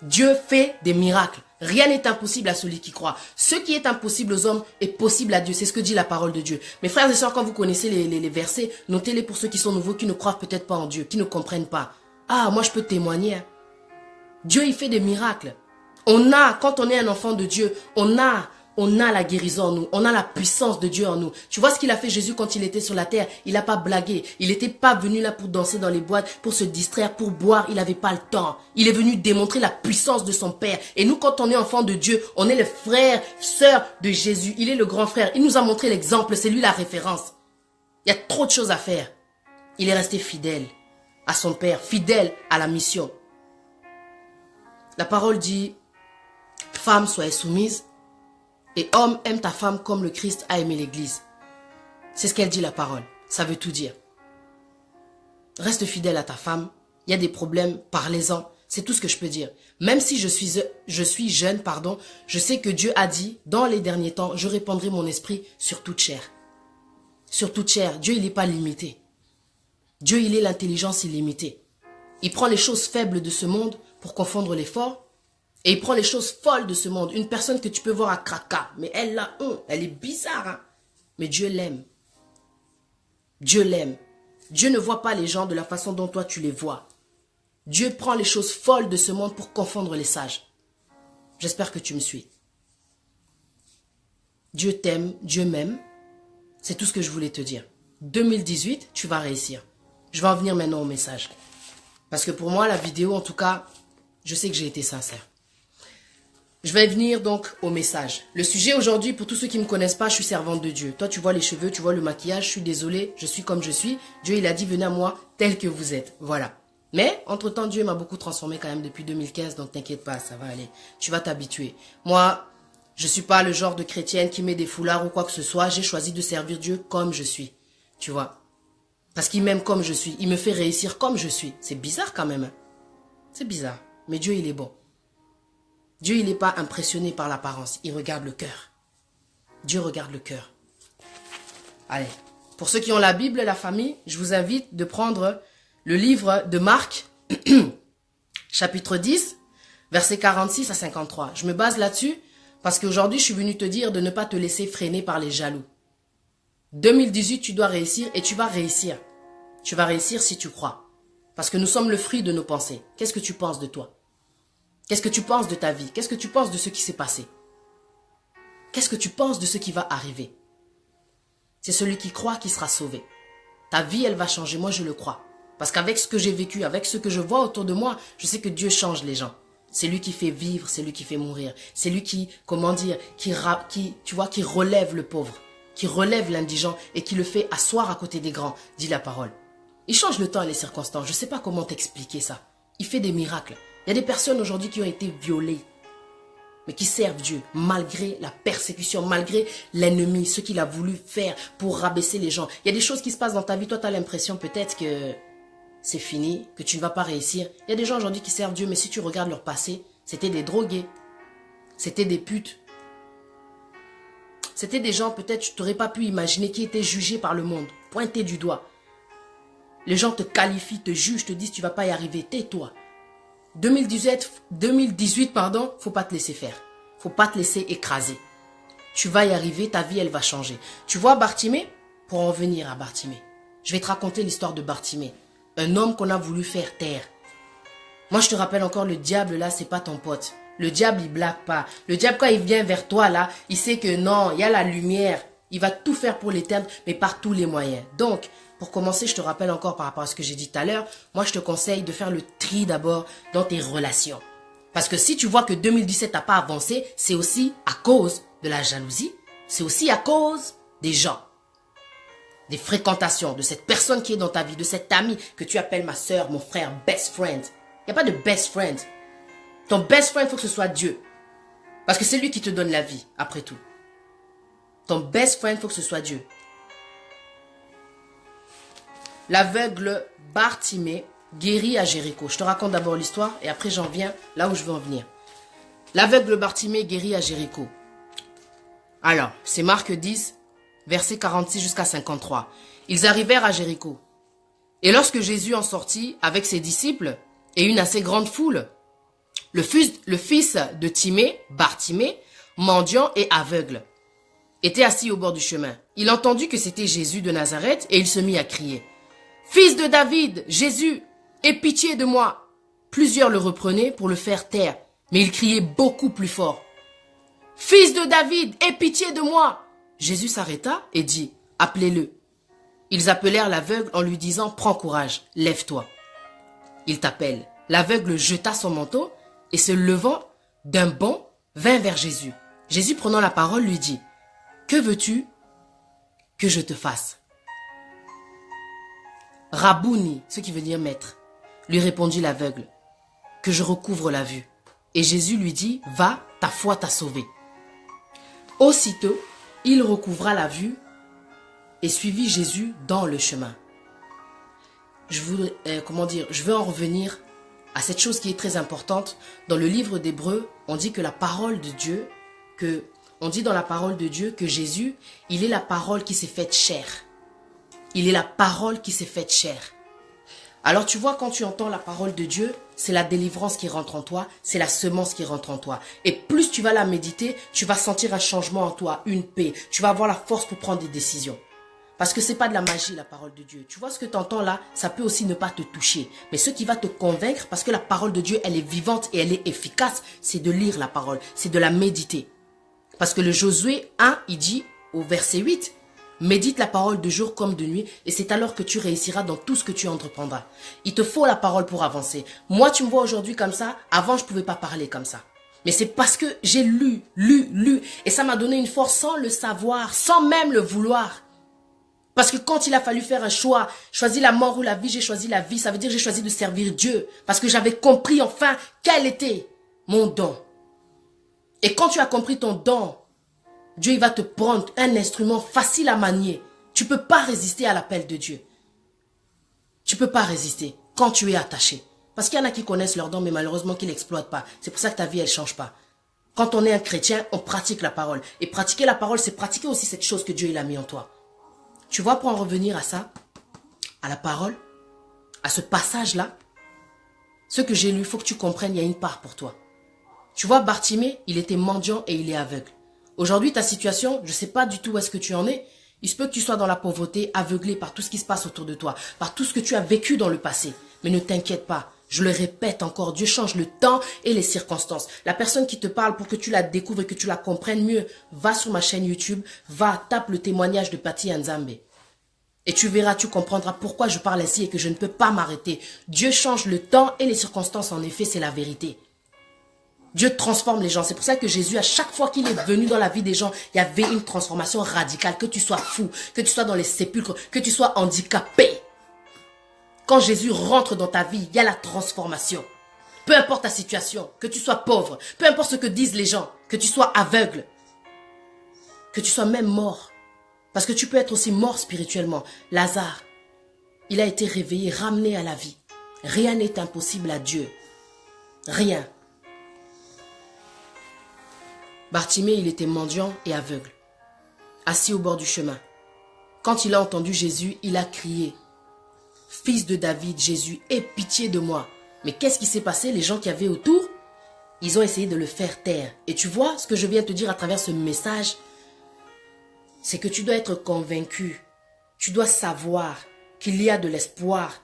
Dieu fait des miracles. Rien n'est impossible à celui qui croit. Ce qui est impossible aux hommes est possible à Dieu. C'est ce que dit la parole de Dieu. Mes frères et sœurs, quand vous connaissez les versets, notez-les pour ceux qui sont nouveaux, qui ne croient peut-être pas en Dieu, qui ne comprennent pas. Ah, moi je peux témoigner. Dieu, il fait des miracles. Quand on est un enfant de Dieu, on a la guérison en nous. On a la puissance de Dieu en nous. Tu vois ce qu'il a fait Jésus quand il était sur la terre? Il n'a pas blagué. Il n'était pas venu là pour danser dans les boîtes, pour se distraire, pour boire. Il n'avait pas le temps. Il est venu démontrer la puissance de son Père. Et nous, quand on est enfant de Dieu, on est les frères, sœurs de Jésus. Il est le grand frère. Il nous a montré l'exemple. C'est lui la référence. Il y a trop de choses à faire. Il est resté fidèle à son Père, fidèle à la mission. La parole dit, femme, soyez soumise. Et homme, aime ta femme comme le Christ a aimé l'église. C'est ce qu'elle dit la parole. Ça veut tout dire. Reste fidèle à ta femme. Il y a des problèmes, parlez-en. C'est tout ce que je peux dire. Même si je suis jeune, je sais que Dieu a dit, dans les derniers temps, je répandrai mon esprit sur toute chair. Sur toute chair. Dieu, il n'est pas limité. Dieu, il est l'intelligence illimitée. Il prend les choses faibles de ce monde pour confondre les forts. Et il prend les choses folles de ce monde. Une personne que tu peux voir à Kraka, mais elle là, elle est bizarre. Hein? Mais Dieu l'aime. Dieu l'aime. Dieu ne voit pas les gens de la façon dont toi tu les vois. Dieu prend les choses folles de ce monde pour confondre les sages. J'espère que tu me suis. Dieu t'aime, Dieu m'aime. C'est tout ce que je voulais te dire. 2018, tu vas réussir. Je vais en venir maintenant au message. Parce que pour moi, la vidéo, en tout cas, je sais que j'ai été sincère. Je vais venir donc au message. Le sujet aujourd'hui, pour tous ceux qui ne me connaissent pas, je suis servante de Dieu. Toi, tu vois les cheveux, tu vois le maquillage, je suis désolée, je suis comme je suis. Dieu, il a dit, venez à moi tel que vous êtes. Voilà. Mais, entre-temps, Dieu m'a beaucoup transformé quand même depuis 2015, donc t'inquiète pas, ça va aller. Tu vas t'habituer. Moi, je suis pas le genre de chrétienne qui met des foulards ou quoi que ce soit. J'ai choisi de servir Dieu comme je suis. Tu vois. Parce qu'il m'aime comme je suis. Il me fait réussir comme je suis. C'est bizarre quand même. Hein? C'est bizarre. Mais Dieu, il est bon. Dieu, il n'est pas impressionné par l'apparence. Il regarde le cœur. Dieu regarde le cœur. Allez. Pour ceux qui ont la Bible, la famille, je vous invite de prendre le livre de Marc, chapitre 10, versets 46 à 53. Je me base là-dessus parce qu'aujourd'hui, je suis venu te dire de ne pas te laisser freiner par les jaloux. 2018, tu dois réussir et tu vas réussir. Tu vas réussir si tu crois. Parce que nous sommes le fruit de nos pensées. Qu'est-ce que tu penses de toi? Qu'est-ce que tu penses de ta vie? Qu'est-ce que tu penses de ce qui s'est passé? Qu'est-ce que tu penses de ce qui va arriver? C'est celui qui croit qui sera sauvé. Ta vie, elle va changer. Moi, je le crois. Parce qu'avec ce que j'ai vécu, avec ce que je vois autour de moi, je sais que Dieu change les gens. C'est lui qui fait vivre, c'est lui qui fait mourir. C'est lui qui, comment dire, qui relève le pauvre, qui relève l'indigent et qui le fait asseoir à côté des grands, dit la parole. Il change le temps et les circonstances. Je ne sais pas comment t'expliquer ça. Il fait des miracles. Il y a des personnes aujourd'hui qui ont été violées, mais qui servent Dieu malgré la persécution, malgré l'ennemi, ce qu'il a voulu faire pour rabaisser les gens. Il y a des choses qui se passent dans ta vie. Toi, tu as l'impression peut-être que c'est fini, que tu ne vas pas réussir. Il y a des gens aujourd'hui qui servent Dieu, mais si tu regardes leur passé, c'était des drogués, c'était des putes. C'était des gens, peut-être, tu n'aurais pas pu imaginer, qui étaient jugés par le monde, pointés du doigt. Les gens te qualifient, te jugent, te disent tu ne vas pas y arriver, tais-toi. 2018, faut pas te laisser faire. Faut pas te laisser écraser. Tu vas y arriver, ta vie, elle va changer. Tu vois Bartimée? Pour en venir à Bartimée, je vais te raconter l'histoire de Bartimée. Un homme qu'on a voulu faire taire. Moi, je te rappelle encore, le diable, là, c'est pas ton pote. Le diable, il blague pas. Le diable, quand il vient vers toi, là, il sait que non, il y a la lumière. Il va tout faire pour l'éteindre, mais par tous les moyens. Donc, pour commencer, je te rappelle encore par rapport à ce que j'ai dit tout à l'heure, moi, je te conseille de faire le tri d'abord dans tes relations. Parce que si tu vois que 2017 n'a pas avancé, c'est aussi à cause de la jalousie. C'est aussi à cause des gens. Des fréquentations, de cette personne qui est dans ta vie, de cet ami que tu appelles ma soeur, mon frère, best friend. Il n'y a pas de best friend. Ton best friend, il faut que ce soit Dieu. Parce que c'est lui qui te donne la vie, après tout. Ton best friend, il faut que ce soit Dieu. L'aveugle Bartimée guérit à Jéricho. Je te raconte d'abord l'histoire et après j'en viens là où je veux en venir. L'aveugle Bartimée guérit à Jéricho. Alors, c'est Marc 10, versets 46 jusqu'à 53. Ils arrivèrent à Jéricho. Et lorsque Jésus en sortit avec ses disciples et une assez grande foule, le fils de Timée, Bartimée, mendiant et aveugle, était assis au bord du chemin. Il entendit que c'était Jésus de Nazareth et il se mit à crier: « Fils de David, Jésus, aie pitié de moi !» Plusieurs le reprenaient pour le faire taire, mais il criait beaucoup plus fort: « Fils de David, aie pitié de moi !» Jésus s'arrêta et dit: « Appelez-le. » Ils appelèrent l'aveugle en lui disant: « Prends courage, lève-toi. » Il t'appelle. L'aveugle jeta son manteau et se levant d'un bond, vint vers Jésus. Jésus prenant la parole lui dit: « Que veux-tu que je te fasse ?» Rabouni, ce qui veut dire maître, lui répondit l'aveugle: « Que je recouvre la vue. » Et Jésus lui dit: « Va, ta foi t'a sauvé. » Aussitôt, il recouvra la vue et suivit Jésus dans le chemin. Je veux en revenir à cette chose qui est très importante. Dans le livre d'Hébreux, on dit que la parole de Dieu, dans la parole de Dieu que Jésus, il est la parole qui s'est faite chair. Il est la parole qui s'est faite chair. Alors tu vois, quand tu entends la parole de Dieu, c'est la délivrance qui rentre en toi, c'est la semence qui rentre en toi. Et plus tu vas la méditer, tu vas sentir un changement en toi, une paix. Tu vas avoir la force pour prendre des décisions. Parce que c'est pas de la magie, la parole de Dieu. Tu vois ce que tu entends là, ça peut aussi ne pas te toucher. Mais ce qui va te convaincre, parce que la parole de Dieu, elle est vivante et elle est efficace, c'est de lire la parole, c'est de la méditer. Parce que le Josué 1, il dit au verset 8, « Médite la parole de jour comme de nuit, et c'est alors que tu réussiras dans tout ce que tu entreprendras. » Il te faut la parole pour avancer. Moi, tu me vois aujourd'hui comme ça, avant je ne pouvais pas parler comme ça. Mais c'est parce que j'ai lu, et ça m'a donné une force sans le savoir, sans même le vouloir. Parce que quand il a fallu faire un choix, choisir la mort ou la vie, j'ai choisi la vie. Ça veut dire que j'ai choisi de servir Dieu. Parce que j'avais compris enfin quel était mon don. Et quand tu as compris ton don, Dieu il va te prendre un instrument facile à manier. Tu ne peux pas résister à l'appel de Dieu. peux pas résister quand tu es attaché. Parce qu'il y en a qui connaissent leur don, mais malheureusement qui ne l'exploitent pas. C'est pour ça que ta vie, elle change pas. Quand on est un chrétien, on pratique la parole. Et pratiquer la parole, c'est pratiquer aussi cette chose que Dieu il a mis en toi. Tu vois, pour en revenir à ça, à la parole, à ce passage-là, ce que j'ai lu, il faut que tu comprennes, il y a une part pour toi. Tu vois, Bartimée, il était mendiant et il est aveugle. Aujourd'hui, ta situation, je ne sais pas du tout où est-ce que tu en es. Il se peut que tu sois dans la pauvreté, aveuglé par tout ce qui se passe autour de toi, par tout ce que tu as vécu dans le passé. Mais ne t'inquiète pas. Je le répète encore, Dieu change le temps et les circonstances. La personne qui te parle pour que tu la découvres et que tu la comprennes mieux, va sur ma chaîne YouTube, tape le témoignage de Patty Nzambe. Et tu verras, tu comprendras pourquoi je parle ainsi et que je ne peux pas m'arrêter. Dieu change le temps et les circonstances, en effet, c'est la vérité. Dieu transforme les gens. C'est pour ça que Jésus, à chaque fois qu'il est venu dans la vie des gens, il y avait une transformation radicale. Que tu sois fou, que tu sois dans les sépulcres, que tu sois handicapé. Quand Jésus rentre dans ta vie, il y a la transformation. Peu importe ta situation, que tu sois pauvre, peu importe ce que disent les gens, que tu sois aveugle, que tu sois même mort. Parce que tu peux être aussi mort spirituellement. Lazare, il a été réveillé, ramené à la vie. Rien n'est impossible à Dieu. Rien. Bartimée, il était mendiant et aveugle, assis au bord du chemin. Quand il a entendu Jésus, il a crié. Fils de David, Jésus, aie pitié de moi. Mais qu'est-ce qui s'est passé? Les gens qui avaient autour, ils ont essayé de le faire taire. Et tu vois, ce que je viens te dire à travers ce message, c'est que tu dois être convaincu. Tu dois savoir qu'il y a de l'espoir.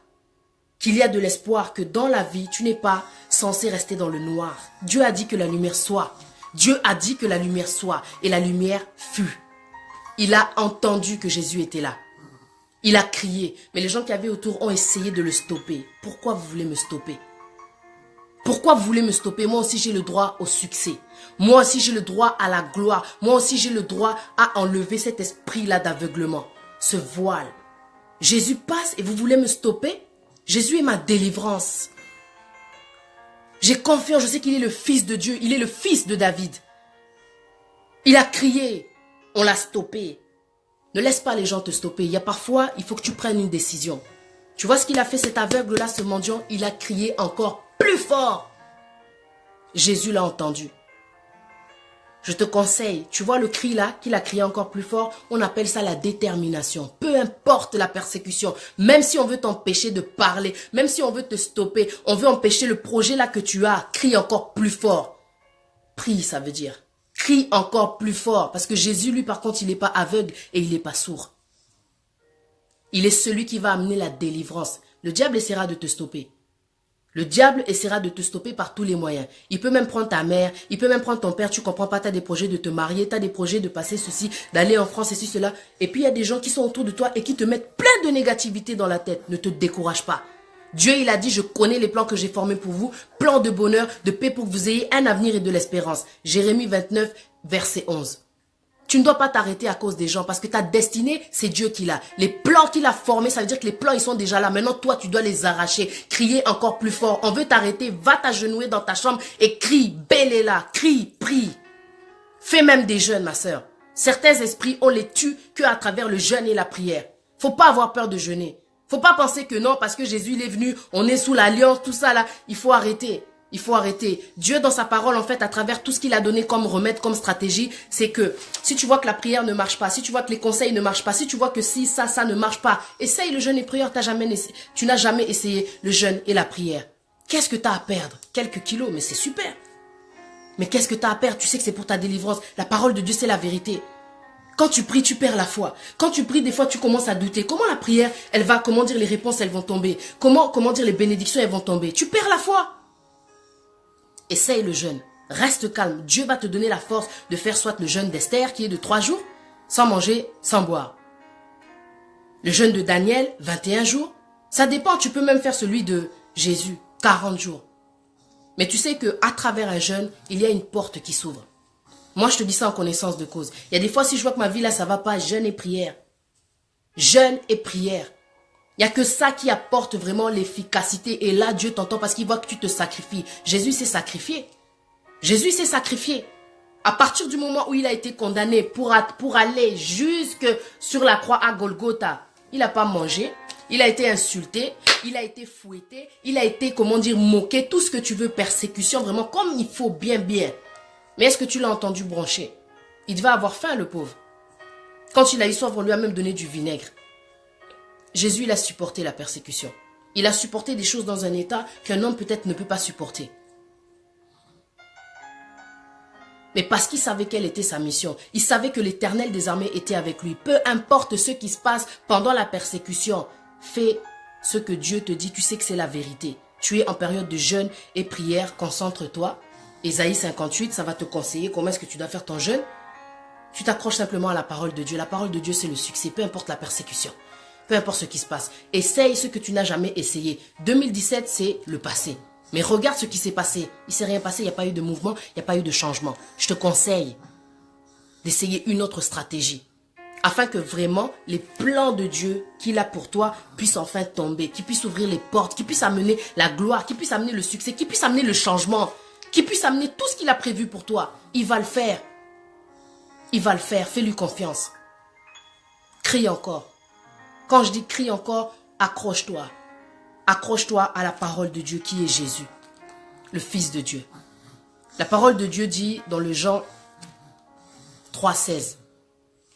Qu'il y a de l'espoir que dans la vie, tu n'es pas censé rester dans le noir. Dieu a dit que la lumière soit. Dieu a dit que la lumière soit. Et la lumière fut. Il a entendu que Jésus était là. Il a crié, mais les gens qui avaient autour ont essayé de le stopper. Pourquoi vous voulez me stopper? Pourquoi vous voulez me stopper? Moi aussi j'ai le droit au succès. Moi aussi j'ai le droit à la gloire. Moi aussi j'ai le droit à enlever cet esprit-là d'aveuglement. Ce voile. Jésus passe et vous voulez me stopper? Jésus est ma délivrance. J'ai confiance, je sais qu'il est le Fils de Dieu. Il est le Fils de David. Il a crié, on l'a stoppé. Ne laisse pas les gens te stopper. Il y a parfois, il faut que tu prennes une décision. Tu vois ce qu'il a fait, cet aveugle-là, ce mendiant? Il a crié encore plus fort. Jésus l'a entendu. Je te conseille, tu vois le cri là, qu'il a crié encore plus fort, on appelle ça la détermination. Peu importe la persécution, même si on veut t'empêcher de parler, même si on veut te stopper, on veut empêcher le projet là que tu as, crie encore plus fort. Prie, ça veut dire. Crie encore plus fort. Parce que Jésus, lui, par contre, il n'est pas aveugle et il n'est pas sourd. Il est celui qui va amener la délivrance. Le diable essaiera de te stopper. Le diable essaiera de te stopper par tous les moyens. Il peut même prendre ta mère, il peut même prendre ton père, tu comprends pas, tu as des projets de te marier, tu as des projets de passer ceci, d'aller en France, ceci, cela. Et puis il y a des gens qui sont autour de toi et qui te mettent plein de négativité dans la tête. Ne te décourage pas. Dieu, il a dit, je connais les plans que j'ai formés pour vous, plans de bonheur, de paix pour que vous ayez un avenir et de l'espérance. Jérémie 29, verset 11. Tu ne dois pas t'arrêter à cause des gens parce que ta destinée, c'est Dieu qui l'a. Les plans qu'il a formés, ça veut dire que les plans, ils sont déjà là. Maintenant, toi, tu dois les arracher. Crier encore plus fort. On veut t'arrêter. Va t'agenouiller dans ta chambre et crie. Belle-là. Crie, prie. Fais même des jeûnes, ma sœur. Certains esprits, on les tue qu'à travers le jeûne et la prière. Faut pas avoir peur de jeûner. Faut pas penser que non, parce que Jésus, il est venu, on est sous l'alliance, tout ça là. Il faut arrêter. Il faut arrêter. Dieu, dans sa parole, en fait, à travers tout ce qu'il a donné comme remède, comme stratégie, c'est que si tu vois que la prière ne marche pas, si tu vois que les conseils ne marchent pas, si tu vois que si ça ne marche pas, essaye le jeûne et prière. Tu n'as jamais essayé le jeûne et la prière. Qu'est-ce que tu as à perdre? Quelques kilos, mais c'est super. Mais qu'est-ce que tu as à perdre? Tu sais que c'est pour ta délivrance. La parole de Dieu, c'est la vérité. Quand tu pries, tu perds la foi. Quand tu pries, des fois, tu commences à douter. Comment la prière, elle va, comment dire, les réponses, elles vont tomber? Comment dire, les bénédictions, elles vont tomber? Tu perds la foi. Essaye le jeûne. Reste calme. Dieu va te donner la force de faire soit le jeûne d'Esther, qui est de 3 jours, sans manger, sans boire. Le jeûne de Daniel, 21 jours. Ça dépend, tu peux même faire celui de Jésus, 40 jours. Mais tu sais qu'à travers un jeûne, il y a une porte qui s'ouvre. Moi, je te dis ça en connaissance de cause. Il y a des fois, si je vois que ma vie, là, ça va pas, jeûne et prière. Jeûne et prière. Il n'y a que ça qui apporte vraiment l'efficacité. Et là, Dieu t'entend parce qu'il voit que tu te sacrifies. Jésus s'est sacrifié. Jésus s'est sacrifié. À partir du moment où il a été condamné pour aller jusque sur la croix à Golgotha, il n'a pas mangé, Il a été insulté, il a été fouetté, il a été, comment dire, moqué, tout ce que tu veux, persécution, vraiment comme il faut, bien. Mais est-ce que tu l'as entendu broncher? Il devait avoir faim, le pauvre. Quand il a eu soif, on lui a même donné du vinaigre. Jésus, il a supporté la persécution. Il a supporté des choses dans un état qu'un homme peut-être ne peut pas supporter. Mais parce qu'il savait quelle était sa mission. Il savait que l'Éternel des armées était avec lui. Peu importe ce qui se passe pendant la persécution, fais ce que Dieu te dit. Tu sais que c'est la vérité. Tu es en période de jeûne et prière. Concentre-toi. Ésaïe 58, ça va te conseiller comment est-ce que tu dois faire ton jeûne. Tu t'accroches simplement à la parole de Dieu. La parole de Dieu, c'est le succès. Peu importe la persécution. Peu importe ce qui se passe. Essaye ce que tu n'as jamais essayé. 2017, c'est le passé. Mais regarde ce qui s'est passé. Il ne s'est rien passé, il n'y a pas eu de mouvement, il n'y a pas eu de changement. Je te conseille d'essayer une autre stratégie. Afin que vraiment les plans de Dieu qu'il a pour toi puissent enfin tomber. Qu'il puisse ouvrir les portes, qu'il puisse amener la gloire, qu'il puisse amener le succès, qu'il puisse amener le changement. Qu'il puisse amener tout ce qu'il a prévu pour toi. Il va le faire. Il va le faire. Fais-lui confiance. Crie encore. Quand je dis crie encore, accroche-toi. Accroche-toi à la parole de Dieu qui est Jésus, le Fils de Dieu. La parole de Dieu dit dans le Jean 3,16.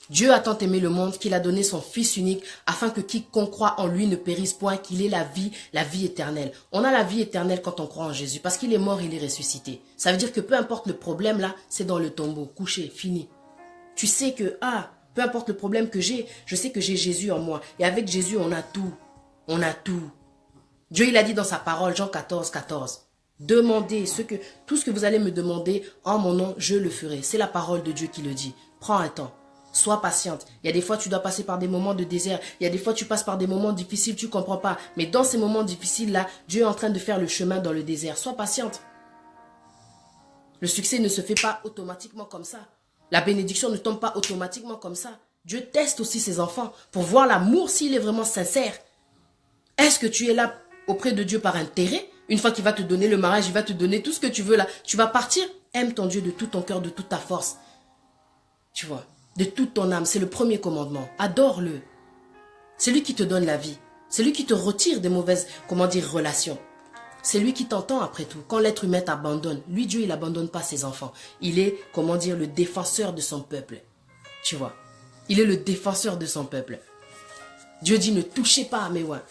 Dieu a tant aimé le monde qu'il a donné son Fils unique afin que quiconque croit en lui ne périsse point, qu'il ait la vie éternelle. On a la vie éternelle quand on croit en Jésus parce qu'il est mort, il est ressuscité. Ça veut dire que peu importe le problème là, c'est dans le tombeau, couché, fini. Tu sais que, peu importe le problème que j'ai, je sais que j'ai Jésus en moi. Et avec Jésus, on a tout. On a tout. Dieu, il a dit dans sa parole, Jean 14, 14. Demandez tout ce que vous allez me demander en mon nom, je le ferai. C'est la parole de Dieu qui le dit. Prends un temps. Sois patiente. Il y a des fois, tu dois passer par des moments de désert. Il y a des fois, tu passes par des moments difficiles, tu ne comprends pas. Mais dans ces moments difficiles-là, Dieu est en train de faire le chemin dans le désert. Sois patiente. Le succès ne se fait pas automatiquement comme ça. La bénédiction ne tombe pas automatiquement comme ça. Dieu teste aussi ses enfants pour voir l'amour s'il est vraiment sincère. Est-ce que tu es là auprès de Dieu par intérêt? Une fois qu'il va te donner le mariage, il va te donner tout ce que tu veux là. Tu vas partir. Aime ton Dieu de tout ton cœur, de toute ta force. Tu vois, de toute ton âme. C'est le premier commandement. Adore-le. C'est lui qui te donne la vie. C'est lui qui te retire des mauvaises, relations. C'est lui qui t'entend après tout. Quand l'être humain t'abandonne, lui, Dieu, il n'abandonne pas ses enfants. Il est, le défenseur de son peuple. Tu vois, il est le défenseur de son peuple. Dieu dit, ne touchez pas à mes oins.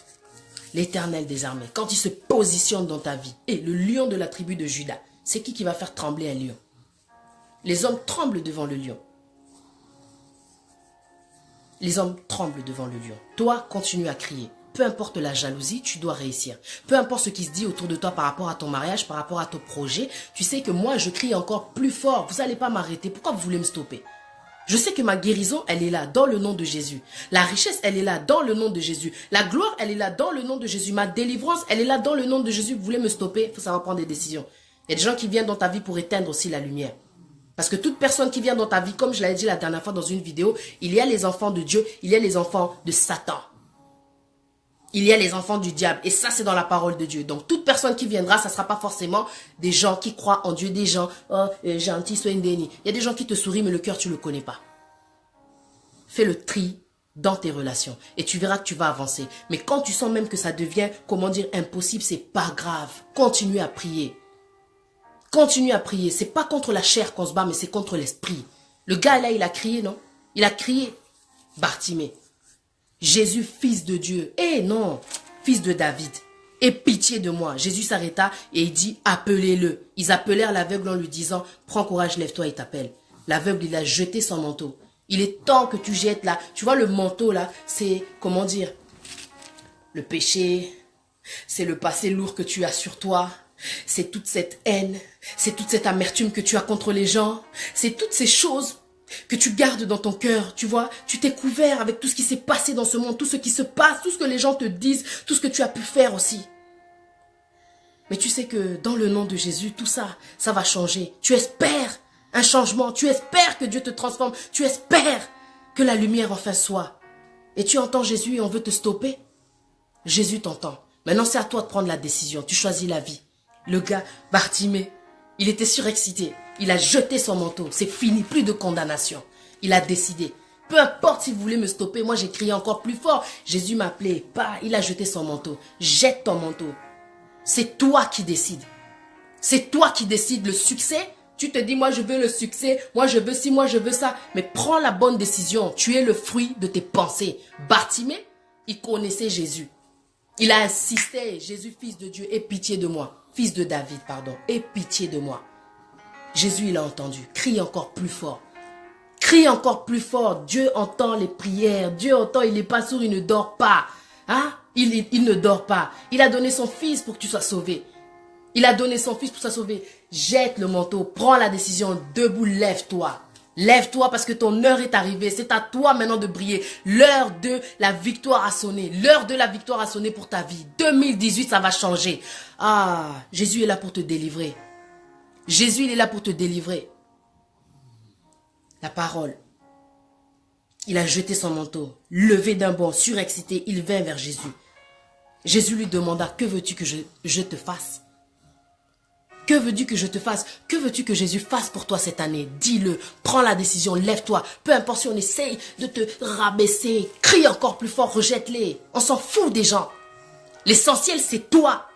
L'Éternel des armées, quand il se positionne dans ta vie, et le lion de la tribu de Juda, c'est qui va faire trembler un lion? Les hommes tremblent devant le lion. Les hommes tremblent devant le lion. Toi, continue à crier. Peu importe la jalousie, tu dois réussir. Peu importe ce qui se dit autour de toi par rapport à ton mariage, par rapport à ton projet, tu sais que moi, je crie encore plus fort. Vous n'allez pas m'arrêter. Pourquoi vous voulez me stopper? Je sais que ma guérison, elle est là, dans le nom de Jésus. La richesse, elle est là, dans le nom de Jésus. La gloire, elle est là, dans le nom de Jésus. Ma délivrance, elle est là, dans le nom de Jésus. Vous voulez me stopper? Il faut savoir prendre des décisions. Il y a des gens qui viennent dans ta vie pour éteindre aussi la lumière. Parce que toute personne qui vient dans ta vie, comme je l'avais dit la dernière fois dans une vidéo, il y a les enfants de Dieu, il y a les enfants de Satan. Il y a les enfants du diable. Et ça, c'est dans la parole de Dieu. Donc, toute personne qui viendra, ça ne sera pas forcément des gens qui croient en Dieu, des gens gentils, sois une déni. Il y a des gens qui te sourient, mais le cœur, tu ne le connais pas. Fais le tri dans tes relations. Et tu verras que tu vas avancer. Mais quand tu sens même que ça devient, impossible, c'est pas grave. Continue à prier. Continue à prier. C'est pas contre la chair qu'on se bat, mais c'est contre l'esprit. Le gars là, il a crié, non? Il a crié. Bartimée. Jésus, fils de Dieu. Eh non, fils de David. Aie pitié de moi. Jésus s'arrêta et il dit, appelez-le. Ils appelèrent l'aveugle en lui disant, prends courage, lève-toi et t'appelle. L'aveugle, il a jeté son manteau. Il est temps que tu jettes là. Tu vois, le manteau là, c'est, le péché. C'est le passé lourd que tu as sur toi. C'est toute cette haine. C'est toute cette amertume que tu as contre les gens. C'est toutes ces choses que tu gardes dans ton cœur, tu vois. Tu t'es couvert avec tout ce qui s'est passé dans ce monde, tout ce qui se passe, tout ce que les gens te disent, tout ce que tu as pu faire aussi. Mais tu sais que dans le nom de Jésus, tout ça, ça va changer. Tu espères un changement, tu espères que Dieu te transforme, tu espères que la lumière enfin soit. Et tu entends Jésus et on veut te stopper. Jésus t'entend. Maintenant, c'est à toi de prendre la décision. Tu choisis la vie. Le gars, Bartimée, il était surexcité. Il a jeté son manteau. C'est fini, plus de condamnation. Il a décidé. Peu importe si vous voulez me stopper, moi j'ai crié encore plus fort. Jésus m'a appelé, bah, il a jeté son manteau. Jette ton manteau. C'est toi qui décides. C'est toi qui décides le succès. Tu te dis, moi je veux le succès, moi je veux ci, moi je veux ça. Mais prends la bonne décision. Tu es le fruit de tes pensées. Bartimée, il connaissait Jésus. Il a insisté, Jésus, fils de Dieu, aie pitié de moi. Fils de David, pardon, aie pitié de moi. Jésus, il a entendu. Crie encore plus fort. Crie encore plus fort. Dieu entend les prières. Dieu entend, il n'est pas sourd, il ne dort pas. Hein? Il ne dort pas. Il a donné son fils pour que tu sois sauvé. Il a donné son fils pour te sauver. Jette le manteau, prends la décision, debout, lève-toi. Lève-toi parce que ton heure est arrivée. C'est à toi maintenant de briller. L'heure de la victoire a sonné. L'heure de la victoire a sonné pour ta vie. 2018, ça va changer. Ah, Jésus est là pour te délivrer. Jésus, il est là pour te délivrer. La parole. Il a jeté son manteau. Levé d'un bond, surexcité, il vint vers Jésus. Jésus lui demanda, que veux-tu que je te fasse? Que veux-tu que je te fasse? Que veux-tu que Jésus fasse pour toi cette année? Dis-le, prends la décision, lève-toi. Peu importe si on essaye de te rabaisser, crie encore plus fort, rejette-les. On s'en fout des gens. L'essentiel, c'est toi.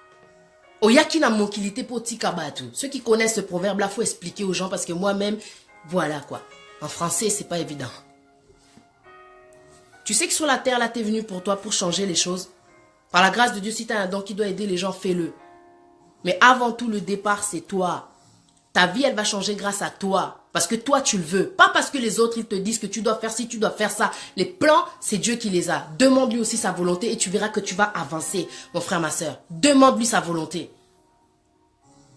Oyakina monkilité pour tikabatu. Ceux qui connaissent ce proverbe-là, il faut expliquer aux gens parce que moi-même, voilà quoi. En français, c'est pas évident. Tu sais que sur la terre, là, t'es venu pour toi, pour changer les choses. Par la grâce de Dieu, si tu as un don qui doit aider les gens, fais-le. Mais avant tout, le départ, c'est toi. Ta vie, elle va changer grâce à toi. Parce que toi, tu le veux. Pas parce que les autres, ils te disent que tu dois faire ci, tu dois faire ça. Les plans, c'est Dieu qui les a. Demande-lui aussi sa volonté et tu verras que tu vas avancer, mon frère, ma soeur. Demande-lui sa volonté.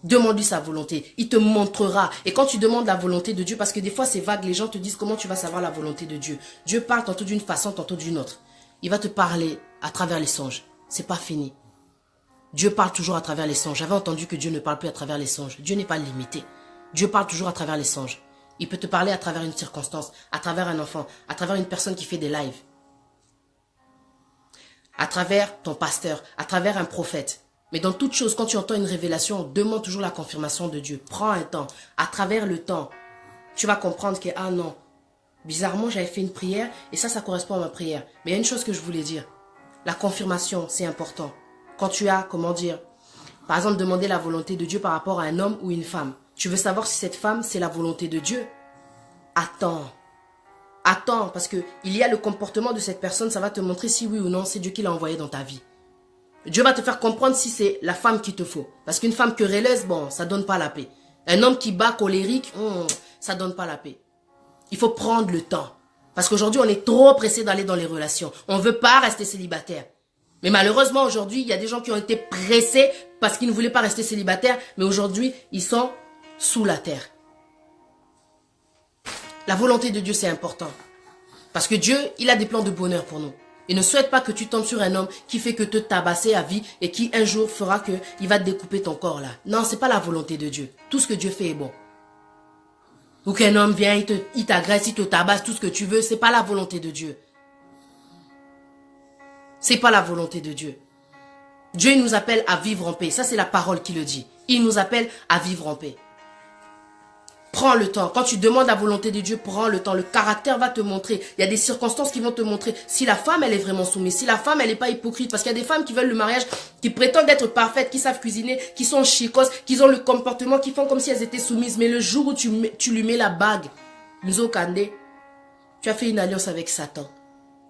Demande-lui sa volonté. Il te montrera. Et quand tu demandes la volonté de Dieu, parce que des fois, c'est vague, les gens te disent comment tu vas savoir la volonté de Dieu. Dieu parle tantôt d'une façon, tantôt d'une autre. Il va te parler à travers les songes. C'est pas fini. Dieu parle toujours à travers les songes. J'avais entendu que Dieu ne parle plus à travers les songes. Dieu n'est pas limité. Dieu parle toujours à travers les songes. Il peut te parler à travers une circonstance, à travers un enfant, à travers une personne qui fait des lives, à travers ton pasteur, à travers un prophète. Mais dans toute chose, quand tu entends une révélation, demande toujours la confirmation de Dieu. Prends un temps. À travers le temps, tu vas comprendre que, ah non, bizarrement, j'avais fait une prière et ça correspond à ma prière. Mais il y a une chose que je voulais dire. La confirmation, c'est important. Quand tu as, comment dire, par exemple, demander la volonté de Dieu par rapport à un homme ou une femme. Tu veux savoir si cette femme, c'est la volonté de Dieu. Attends. Attends, parce que il y a le comportement de cette personne, ça va te montrer si oui ou non, c'est Dieu qui l'a envoyé dans ta vie. Dieu va te faire comprendre si c'est la femme qu'il te faut. Parce qu'une femme querelleuse, bon, ça donne pas la paix. Un homme qui bat colérique, ça donne pas la paix. Il faut prendre le temps. Parce qu'aujourd'hui, on est trop pressé d'aller dans les relations. On veut pas rester célibataire. Mais malheureusement, aujourd'hui, il y a des gens qui ont été pressés parce qu'ils ne voulaient pas rester célibataires. Mais aujourd'hui, ils sont sous la terre. La volonté de Dieu, c'est important. Parce que Dieu, il a des plans de bonheur pour nous. Il ne souhaite pas que tu tombes sur un homme qui fait que te tabasser à vie et qui un jour fera que il va te découper ton corps là. Non, c'est pas la volonté de Dieu. Tout ce que Dieu fait est bon. Ou qu'un homme vient, il t'agresse, il te tabasse, tout ce que tu veux, c'est pas la volonté de Dieu. C'est pas la volonté de Dieu. Dieu il nous appelle à vivre en paix. Ça, c'est la parole qui le dit. Il nous appelle à vivre en paix. Prends le temps. Quand tu demandes la volonté de Dieu, prends le temps. Le caractère va te montrer. Il y a des circonstances qui vont te montrer si la femme, elle est vraiment soumise. Si la femme, elle n'est pas hypocrite. Parce qu'il y a des femmes qui veulent le mariage, qui prétendent être parfaites, qui savent cuisiner, qui sont chicos, qui ont le comportement, qui font comme si elles étaient soumises. Mais le jour où tu lui mets la bague, Nzo Kandé, tu as fait une alliance avec Satan.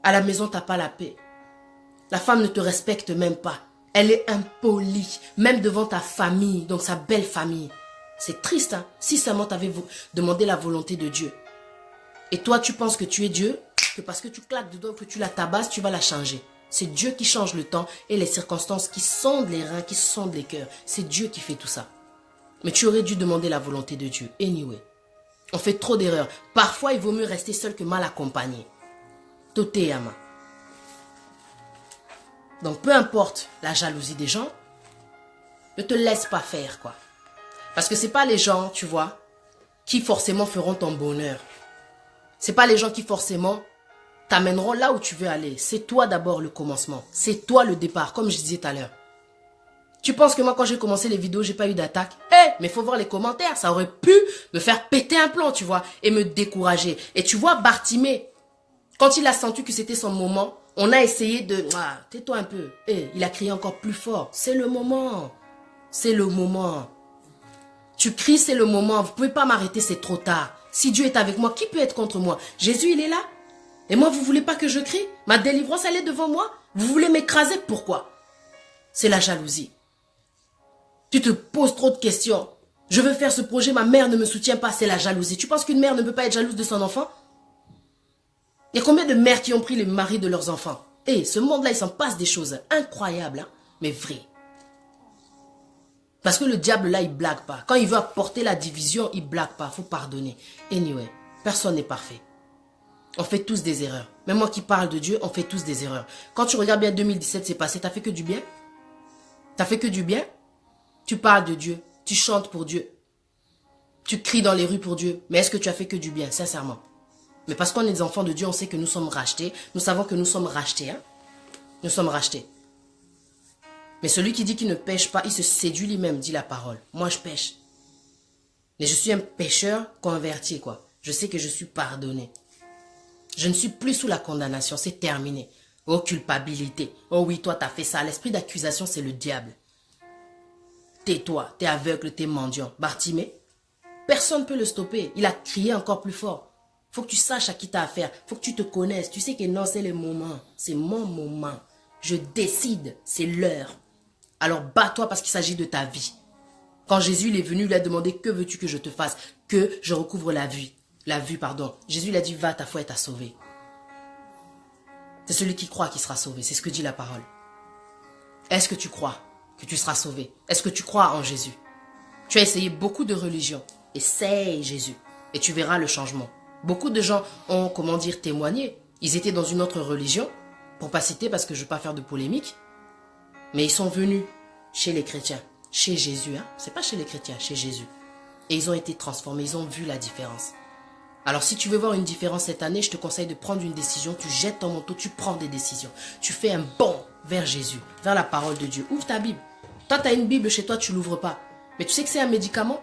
À la maison, tu n'as pas la paix. La femme ne te respecte même pas. Elle est impolie, même devant ta famille, donc sa belle famille. C'est triste, hein? Si seulement tu avais demandé la volonté de Dieu. Et toi, tu penses que tu es Dieu, que parce que tu claques dedans, que tu la tabasses, tu vas la changer. C'est Dieu qui change le temps et les circonstances, qui sondent les reins, qui sondent les cœurs. C'est Dieu qui fait tout ça. Mais tu aurais dû demander la volonté de Dieu. Anyway, on fait trop d'erreurs. Parfois, il vaut mieux rester seul que mal accompagné. Toteyama. Donc, peu importe la jalousie des gens, ne te laisse pas faire, quoi. Parce que ce n'est pas les gens, tu vois, qui forcément feront ton bonheur. Ce n'est pas les gens qui forcément t'amèneront là où tu veux aller. C'est toi d'abord le commencement. C'est toi le départ, comme je disais tout à l'heure. Tu penses que moi, quand j'ai commencé les vidéos, j'ai pas eu d'attaque? Mais il faut voir les commentaires. Ça aurait pu me faire péter un plomb, tu vois, et me décourager. Et tu vois, Bartimée, Quand il a senti que c'était son moment, on a essayé de... Ah, tais-toi un peu. Il a crié encore plus fort. C'est le moment. C'est le moment. Tu cries, c'est le moment. Vous ne pouvez pas m'arrêter, c'est trop tard. Si Dieu est avec moi, qui peut être contre moi? Jésus, il est là. Et moi, vous ne voulez pas que je crie? Ma délivrance, elle est devant moi. Vous voulez m'écraser? Pourquoi? C'est la jalousie. Tu te poses trop de questions. Je veux faire ce projet, ma mère ne me soutient pas, c'est la jalousie. Tu penses qu'une mère ne peut pas être jalouse de son enfant? Il y a combien de mères qui ont pris les maris de leurs enfants? Ce monde-là, il s'en passe des choses incroyables, hein, mais vraies. Parce que le diable, là, il blague pas. Quand il veut apporter la division, il blague pas. Il faut pardonner. Anyway, personne n'est parfait. On fait tous des erreurs. Même moi qui parle de Dieu, on fait tous des erreurs. Quand tu regardes bien 2017, c'est passé, t'as fait que du bien? T'as fait que du bien? Tu parles de Dieu. Tu chantes pour Dieu. Tu cries dans les rues pour Dieu. Mais est-ce que tu as fait que du bien, sincèrement? Mais parce qu'on est des enfants de Dieu, on sait que nous sommes rachetés. Nous savons que nous sommes rachetés. Hein? Nous sommes rachetés. Mais celui qui dit qu'il ne pêche pas, il se séduit lui-même, dit la parole. Moi, je pêche. Mais je suis un pécheur converti, quoi. Je sais que je suis pardonné. Je ne suis plus sous la condamnation, c'est terminé. Oh, culpabilité. Oh oui, toi, t'as fait ça. L'esprit d'accusation, c'est le diable. Tais-toi, t'es aveugle, t'es mendiant. Bartimée, personne ne peut le stopper. Il a crié encore plus fort. Faut que tu saches à qui t'as affaire. Faut que tu te connaisses. Tu sais que non, c'est le moment. C'est mon moment. Je décide. C'est l'heure. Alors bats-toi parce qu'il s'agit de ta vie. Quand Jésus il est venu, il a demandé que veux-tu que je te fasse? Que je recouvre la vue. La vue, pardon. Jésus il a dit va, ta foi t'a sauvé. C'est celui qui croit qui sera sauvé. C'est ce que dit la parole. Est-ce que tu crois que tu seras sauvé? Est-ce que tu crois en Jésus? Tu as essayé beaucoup de religions. Essaye Jésus. Et tu verras le changement. Beaucoup de gens ont, comment dire, témoigné. Ils étaient dans une autre religion. Pour pas citer parce que je ne veux pas faire de polémique. Mais ils sont venus chez les chrétiens. Chez Jésus. Hein? C'est pas chez les chrétiens, chez Jésus. Et ils ont été transformés. Ils ont vu la différence. Alors si tu veux voir une différence cette année, je te conseille de prendre une décision. Tu jettes ton manteau, tu prends des décisions. Tu fais un bond vers Jésus, vers la parole de Dieu. Ouvre ta Bible. Toi, tu as une Bible chez toi, tu l'ouvres pas. Mais tu sais que c'est un médicament?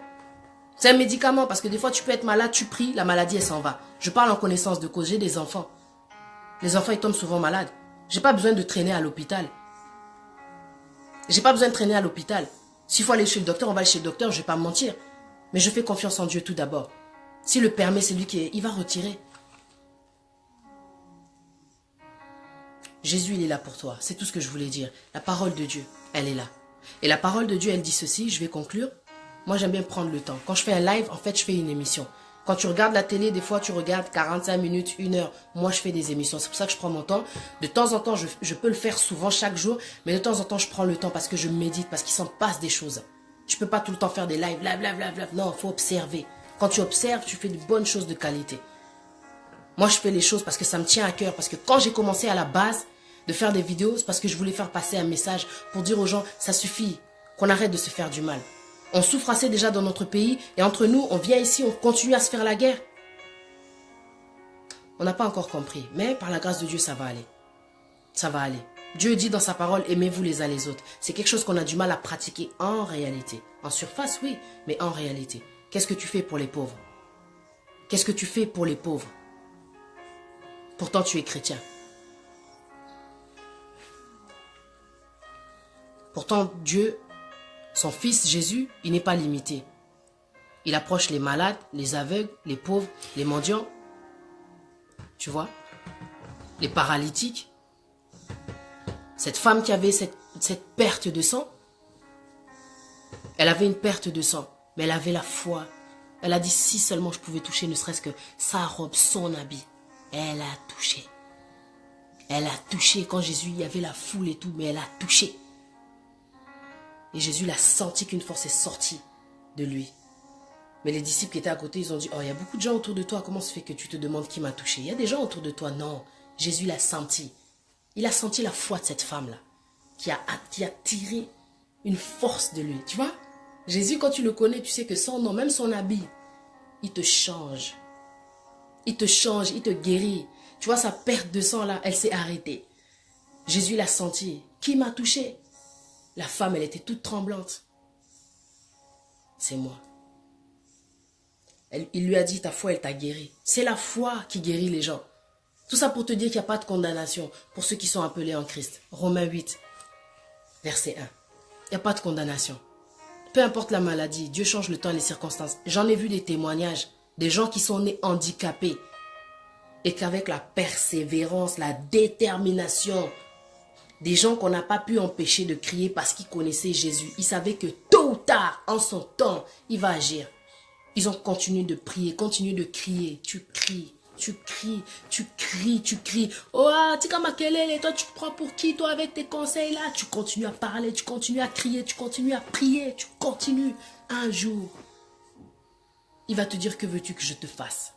C'est un médicament parce que des fois, tu peux être malade, tu pries, la maladie, elle s'en va. Je parle en connaissance de cause. J'ai des enfants. Les enfants, ils tombent souvent malades. J'ai pas besoin de traîner à l'hôpital. J'ai pas besoin de traîner à l'hôpital. S'il faut aller chez le docteur, on va aller chez le docteur, je vais pas me mentir. Mais je fais confiance en Dieu tout d'abord. S'il le permet, c'est lui il va retirer. Jésus, il est là pour toi. C'est tout ce que je voulais dire. La parole de Dieu, elle est là. Et la parole de Dieu, elle dit ceci, je vais conclure. Moi, j'aime bien prendre le temps. Quand je fais un live, en fait, je fais une émission. Quand tu regardes la télé, des fois, tu regardes 45 minutes, 1 heure. Moi, je fais des émissions. C'est pour ça que je prends mon temps. De temps en temps, je peux le faire souvent, chaque jour. Mais de temps en temps, je prends le temps parce que je médite, parce qu'il s'en passe des choses. Tu peux pas tout le temps faire des lives, blablabla. Non, il faut observer. Quand tu observes, tu fais de bonnes choses de qualité. Moi, je fais les choses parce que ça me tient à cœur. Parce que quand j'ai commencé à la base de faire des vidéos, c'est parce que je voulais faire passer un message pour dire aux gens, ça suffit, qu'on arrête de se faire du mal. On souffre assez déjà dans notre pays et entre nous, on vient ici, on continue à se faire la guerre. On n'a pas encore compris, mais par la grâce de Dieu, ça va aller. Ça va aller. Dieu dit dans sa parole, aimez-vous les uns les autres. C'est quelque chose qu'on a du mal à pratiquer en réalité. En surface, oui, mais en réalité. Qu'est-ce que tu fais pour les pauvres? Qu'est-ce que tu fais pour les pauvres? Pourtant, tu es chrétien. Pourtant, Dieu, son fils Jésus, il n'est pas limité. Il approche les malades, les aveugles, les pauvres, les mendiants. Tu vois? Les paralytiques. Cette femme qui avait cette perte de sang, elle avait une perte de sang, mais elle avait la foi. Elle a dit si seulement je pouvais toucher ne serait-ce que sa robe, son habit. Elle a touché. Elle a touché quand Jésus, il y avait la foule et tout, mais elle a touché. Et Jésus l'a senti qu'une force est sortie de lui. Mais les disciples qui étaient à côté, ils ont dit, oh, il y a beaucoup de gens autour de toi, comment se fait que tu te demandes qui m'a touché? Il y a des gens autour de toi. Non, Jésus l'a senti. Il a senti la foi de cette femme-là, qui a tiré une force de lui. Tu vois? Jésus, quand tu le connais, tu sais que son nom, même son habit, il te change. Il te change, il te guérit. Tu vois, sa perte de sang là, elle s'est arrêtée. Jésus l'a senti. Qui m'a touché? La femme, elle était toute tremblante. C'est moi. Il lui a dit, ta foi, elle t'a guéri. C'est la foi qui guérit les gens. Tout ça pour te dire qu'il n'y a pas de condamnation pour ceux qui sont appelés en Christ. Romains 8, verset 1. Il n'y a pas de condamnation. Peu importe la maladie, Dieu change le temps et les circonstances. J'en ai vu des témoignages, des gens qui sont nés handicapés et qu'avec la persévérance, la détermination, des gens qu'on n'a pas pu empêcher de crier parce qu'ils connaissaient Jésus. Ils savaient que tôt ou tard, en son temps, il va agir. Ils ont continué de prier, continué de crier. Tu cries, tu cries, tu cries, tu cries. Oh, Tika Makelele, toi tu te prends pour qui, toi, avec tes conseils là? Tu continues à parler, tu continues à crier, tu continues à prier, tu continues. Un jour, il va te dire, que veux-tu que je te fasse?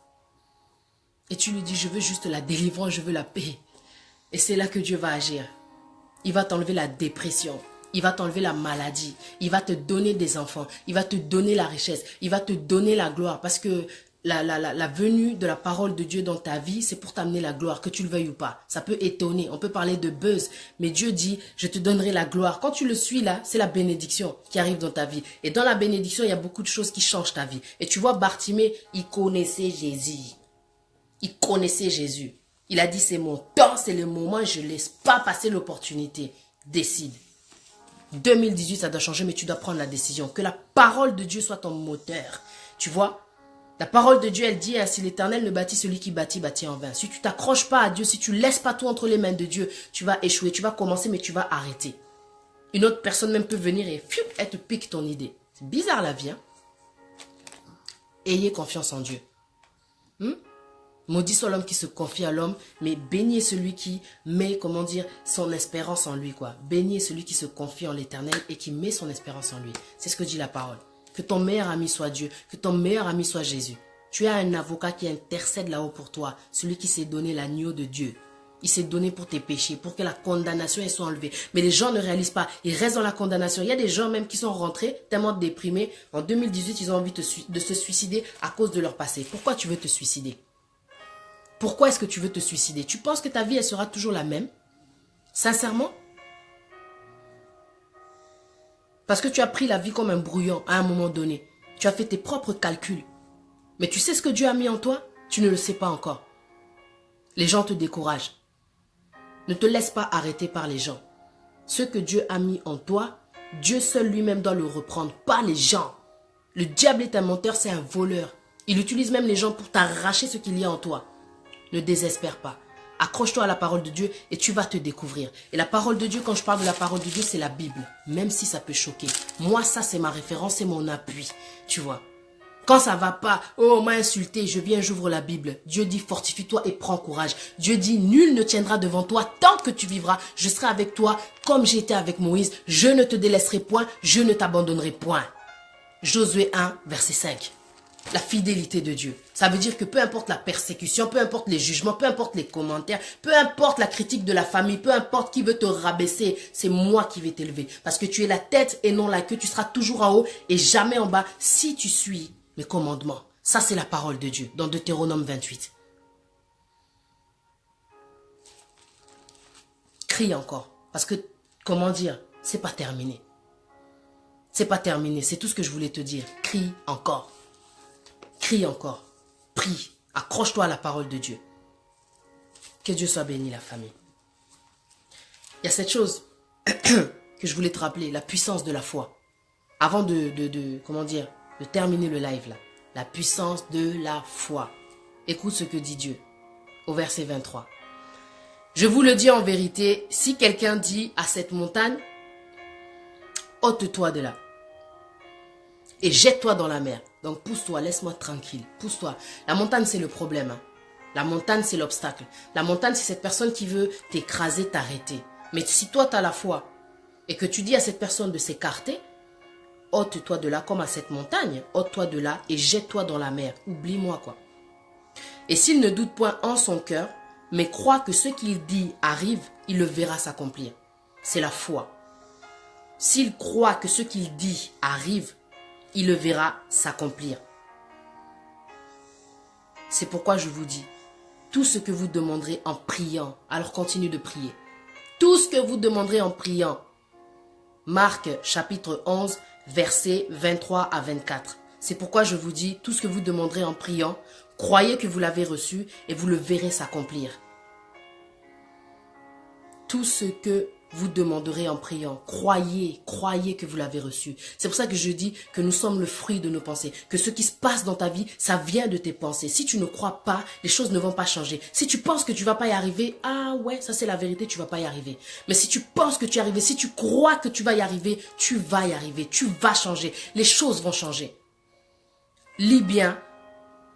Et tu lui dis, je veux juste la délivrance, je veux la paix. Et c'est là que Dieu va agir. Il va t'enlever la dépression. Il va t'enlever la maladie. Il va te donner des enfants. Il va te donner la richesse. Il va te donner la gloire. Parce que la venue de la parole de Dieu dans ta vie, c'est pour t'amener la gloire, que tu le veuilles ou pas. Ça peut étonner. On peut parler de buzz. Mais Dieu dit, je te donnerai la gloire. Quand tu le suis là, c'est la bénédiction qui arrive dans ta vie. Et dans la bénédiction, il y a beaucoup de choses qui changent ta vie. Et tu vois, Bartimée, il connaissait Jésus. Il connaissait Jésus. Il a dit, c'est mon temps, c'est le moment, je ne laisse pas passer l'opportunité. Décide. 2018, ça doit changer, mais tu dois prendre la décision. Que la parole de Dieu soit ton moteur. Tu vois, la parole de Dieu, elle dit, si l'Éternel ne bâtit, celui qui bâtit, bâtit en vain. Si tu t'accroches pas à Dieu, si tu laisses pas tout entre les mains de Dieu, tu vas échouer, tu vas commencer, mais tu vas arrêter. Une autre personne même peut venir et elle te pique ton idée. C'est bizarre la vie, hein? Ayez confiance en Dieu. Maudit soit l'homme qui se confie à l'homme, mais béni est celui qui met, comment dire, son espérance en lui, quoi. Béni est celui qui se confie en l'Éternel et qui met son espérance en lui. C'est ce que dit la parole. Que ton meilleur ami soit Dieu, que ton meilleur ami soit Jésus. Tu as un avocat qui intercède là-haut pour toi, celui qui s'est donné l'agneau de Dieu. Il s'est donné pour tes péchés, pour que la condamnation soit enlevée. Mais les gens ne réalisent pas, ils restent dans la condamnation. Il y a des gens même qui sont rentrés tellement déprimés. En 2018, ils ont envie de se suicider à cause de leur passé. Pourquoi tu veux te suicider? Pourquoi est-ce que tu veux te suicider? Tu penses que ta vie, elle sera toujours la même? Sincèrement? Parce que tu as pris la vie comme un brouillon à un moment donné. Tu as fait tes propres calculs. Mais tu sais ce que Dieu a mis en toi? Tu ne le sais pas encore. Les gens te découragent. Ne te laisse pas arrêter par les gens. Ce que Dieu a mis en toi, Dieu seul lui-même doit le reprendre, pas les gens. Le diable est un menteur, c'est un voleur. Il utilise même les gens pour t'arracher ce qu'il y a en toi. Ne désespère pas. Accroche-toi à la parole de Dieu et tu vas te découvrir. Et la parole de Dieu, quand je parle de la parole de Dieu, c'est la Bible. Même si ça peut choquer. Moi, ça, c'est ma référence, c'est mon appui. Tu vois. Quand ça va pas, oh, on m'a insulté, je viens, j'ouvre la Bible. Dieu dit, fortifie-toi et prends courage. Dieu dit, nul ne tiendra devant toi tant que tu vivras. Je serai avec toi comme j'ai été avec Moïse. Je ne te délaisserai point, je ne t'abandonnerai point. Josué 1, verset 5. La fidélité de Dieu. Ça veut dire que peu importe la persécution, peu importe les jugements, peu importe les commentaires, peu importe la critique de la famille, peu importe qui veut te rabaisser, c'est moi qui vais t'élever. Parce que tu es la tête et non la queue, tu seras toujours en haut et jamais en bas si tu suis mes commandements. Ça, c'est la parole de Dieu dans Deutéronome 28. Crie encore. Parce que, comment dire, c'est pas terminé. C'est pas terminé, c'est tout ce que je voulais te dire. Crie encore. Crie encore, prie, accroche-toi à la parole de Dieu. Que Dieu soit béni, la famille. Il y a cette chose que je voulais te rappeler, la puissance de la foi. Avant comment dire, de terminer le live là. La puissance de la foi. Écoute ce que dit Dieu au verset 23. Je vous le dis en vérité, si quelqu'un dit à cette montagne, ôte-toi de là et jette-toi dans la mer. Donc pousse-toi, laisse-moi tranquille, pousse-toi. La montagne, c'est le problème. Hein. La montagne, c'est l'obstacle. La montagne, c'est cette personne qui veut t'écraser, t'arrêter. Mais si toi, tu as la foi et que tu dis à cette personne de s'écarter, ôte-toi de là comme à cette montagne, ôte-toi de là et jette-toi dans la mer. Oublie-moi quoi. Et s'il ne doute point en son cœur, mais croit que ce qu'il dit arrive, il le verra s'accomplir. C'est la foi. S'il croit que ce qu'il dit arrive, il le verra s'accomplir. C'est pourquoi je vous dis, tout ce que vous demanderez en priant, alors continuez de prier. Tout ce que vous demanderez en priant. Marc chapitre 11, versets 23 à 24. C'est pourquoi je vous dis, tout ce que vous demanderez en priant, croyez que vous l'avez reçu et vous le verrez s'accomplir. tout ce que vous demanderez en priant. Croyez que vous l'avez reçu. C'est pour ça que je dis que nous sommes le fruit de nos pensées. Que ce qui se passe dans ta vie, ça vient de tes pensées. Si tu ne crois pas, les choses ne vont pas changer. Si tu penses que tu vas pas y arriver, ah ouais, ça c'est la vérité, tu vas pas y arriver. Mais si tu penses que tu y arrives, si tu crois que tu vas y arriver, tu vas y arriver. Tu vas changer. Les choses vont changer. Lis bien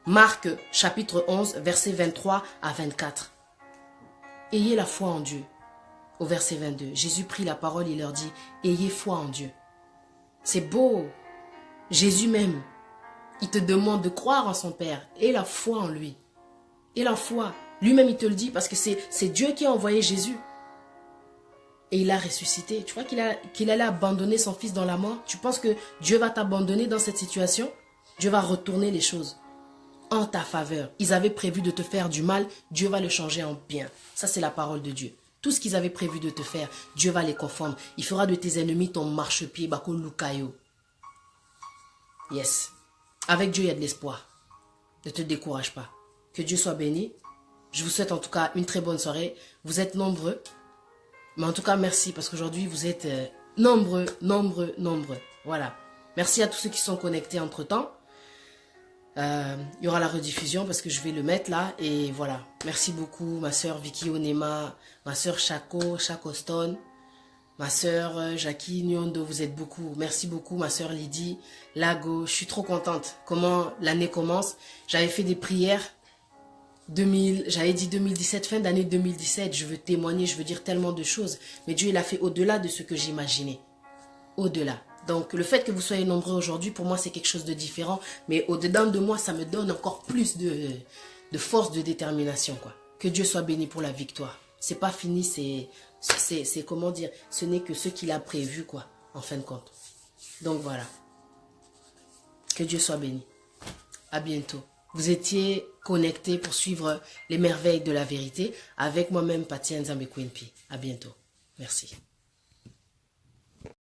Marc chapitre 11, versets 23 à 24. Ayez la foi en Dieu. Au verset 22, Jésus prit la parole et leur dit, ayez foi en Dieu. C'est beau. Jésus même, il te demande de croire en son Père. Aie la foi en lui. Aie la foi. Lui-même, il te le dit parce que c'est Dieu qui a envoyé Jésus. Et il a ressuscité. Tu crois qu'il allait abandonner son fils dans la mort? Tu penses que Dieu va t'abandonner dans cette situation? Dieu va retourner les choses en ta faveur. Ils avaient prévu de te faire du mal, Dieu va le changer en bien. Ça, c'est la parole de Dieu. Tout ce qu'ils avaient prévu de te faire, Dieu va les confondre. Il fera de tes ennemis ton marchepied, Bako Lukayo. Yes. Avec Dieu, il y a de l'espoir. Ne te décourage pas. Que Dieu soit béni. Je vous souhaite en tout cas une très bonne soirée. Vous êtes nombreux. Mais en tout cas, merci parce qu'aujourd'hui, vous êtes nombreux. Voilà. Merci à tous ceux qui sont connectés entre-temps. Il y aura la rediffusion parce que je vais le mettre là et voilà. Merci beaucoup ma soeur Vicky Onema, ma soeur Chaco Stone, ma soeur Jackie Nyondo, vous êtes beaucoup. Merci beaucoup ma soeur Lydie Lago, je suis trop contente. Comment l'année commence? J'avais fait des prières j'avais dit 2017, fin d'année 2017, je veux témoigner, je veux dire tellement de choses. Mais Dieu il a fait au-delà de ce que j'imaginais. Au-delà. Donc, le fait que vous soyez nombreux aujourd'hui, pour moi, c'est quelque chose de différent. Mais au-dedans de moi, ça me donne encore plus de force, de détermination, quoi. Que Dieu soit béni pour la victoire. C'est pas fini, c'est comment dire, ce n'est que ce qu'il a prévu, quoi, en fin de compte. Donc, voilà. Que Dieu soit béni. À bientôt. Vous étiez connectés pour suivre les merveilles de la vérité avec moi-même, Patia Nzambe Kwenpi. À bientôt. Merci.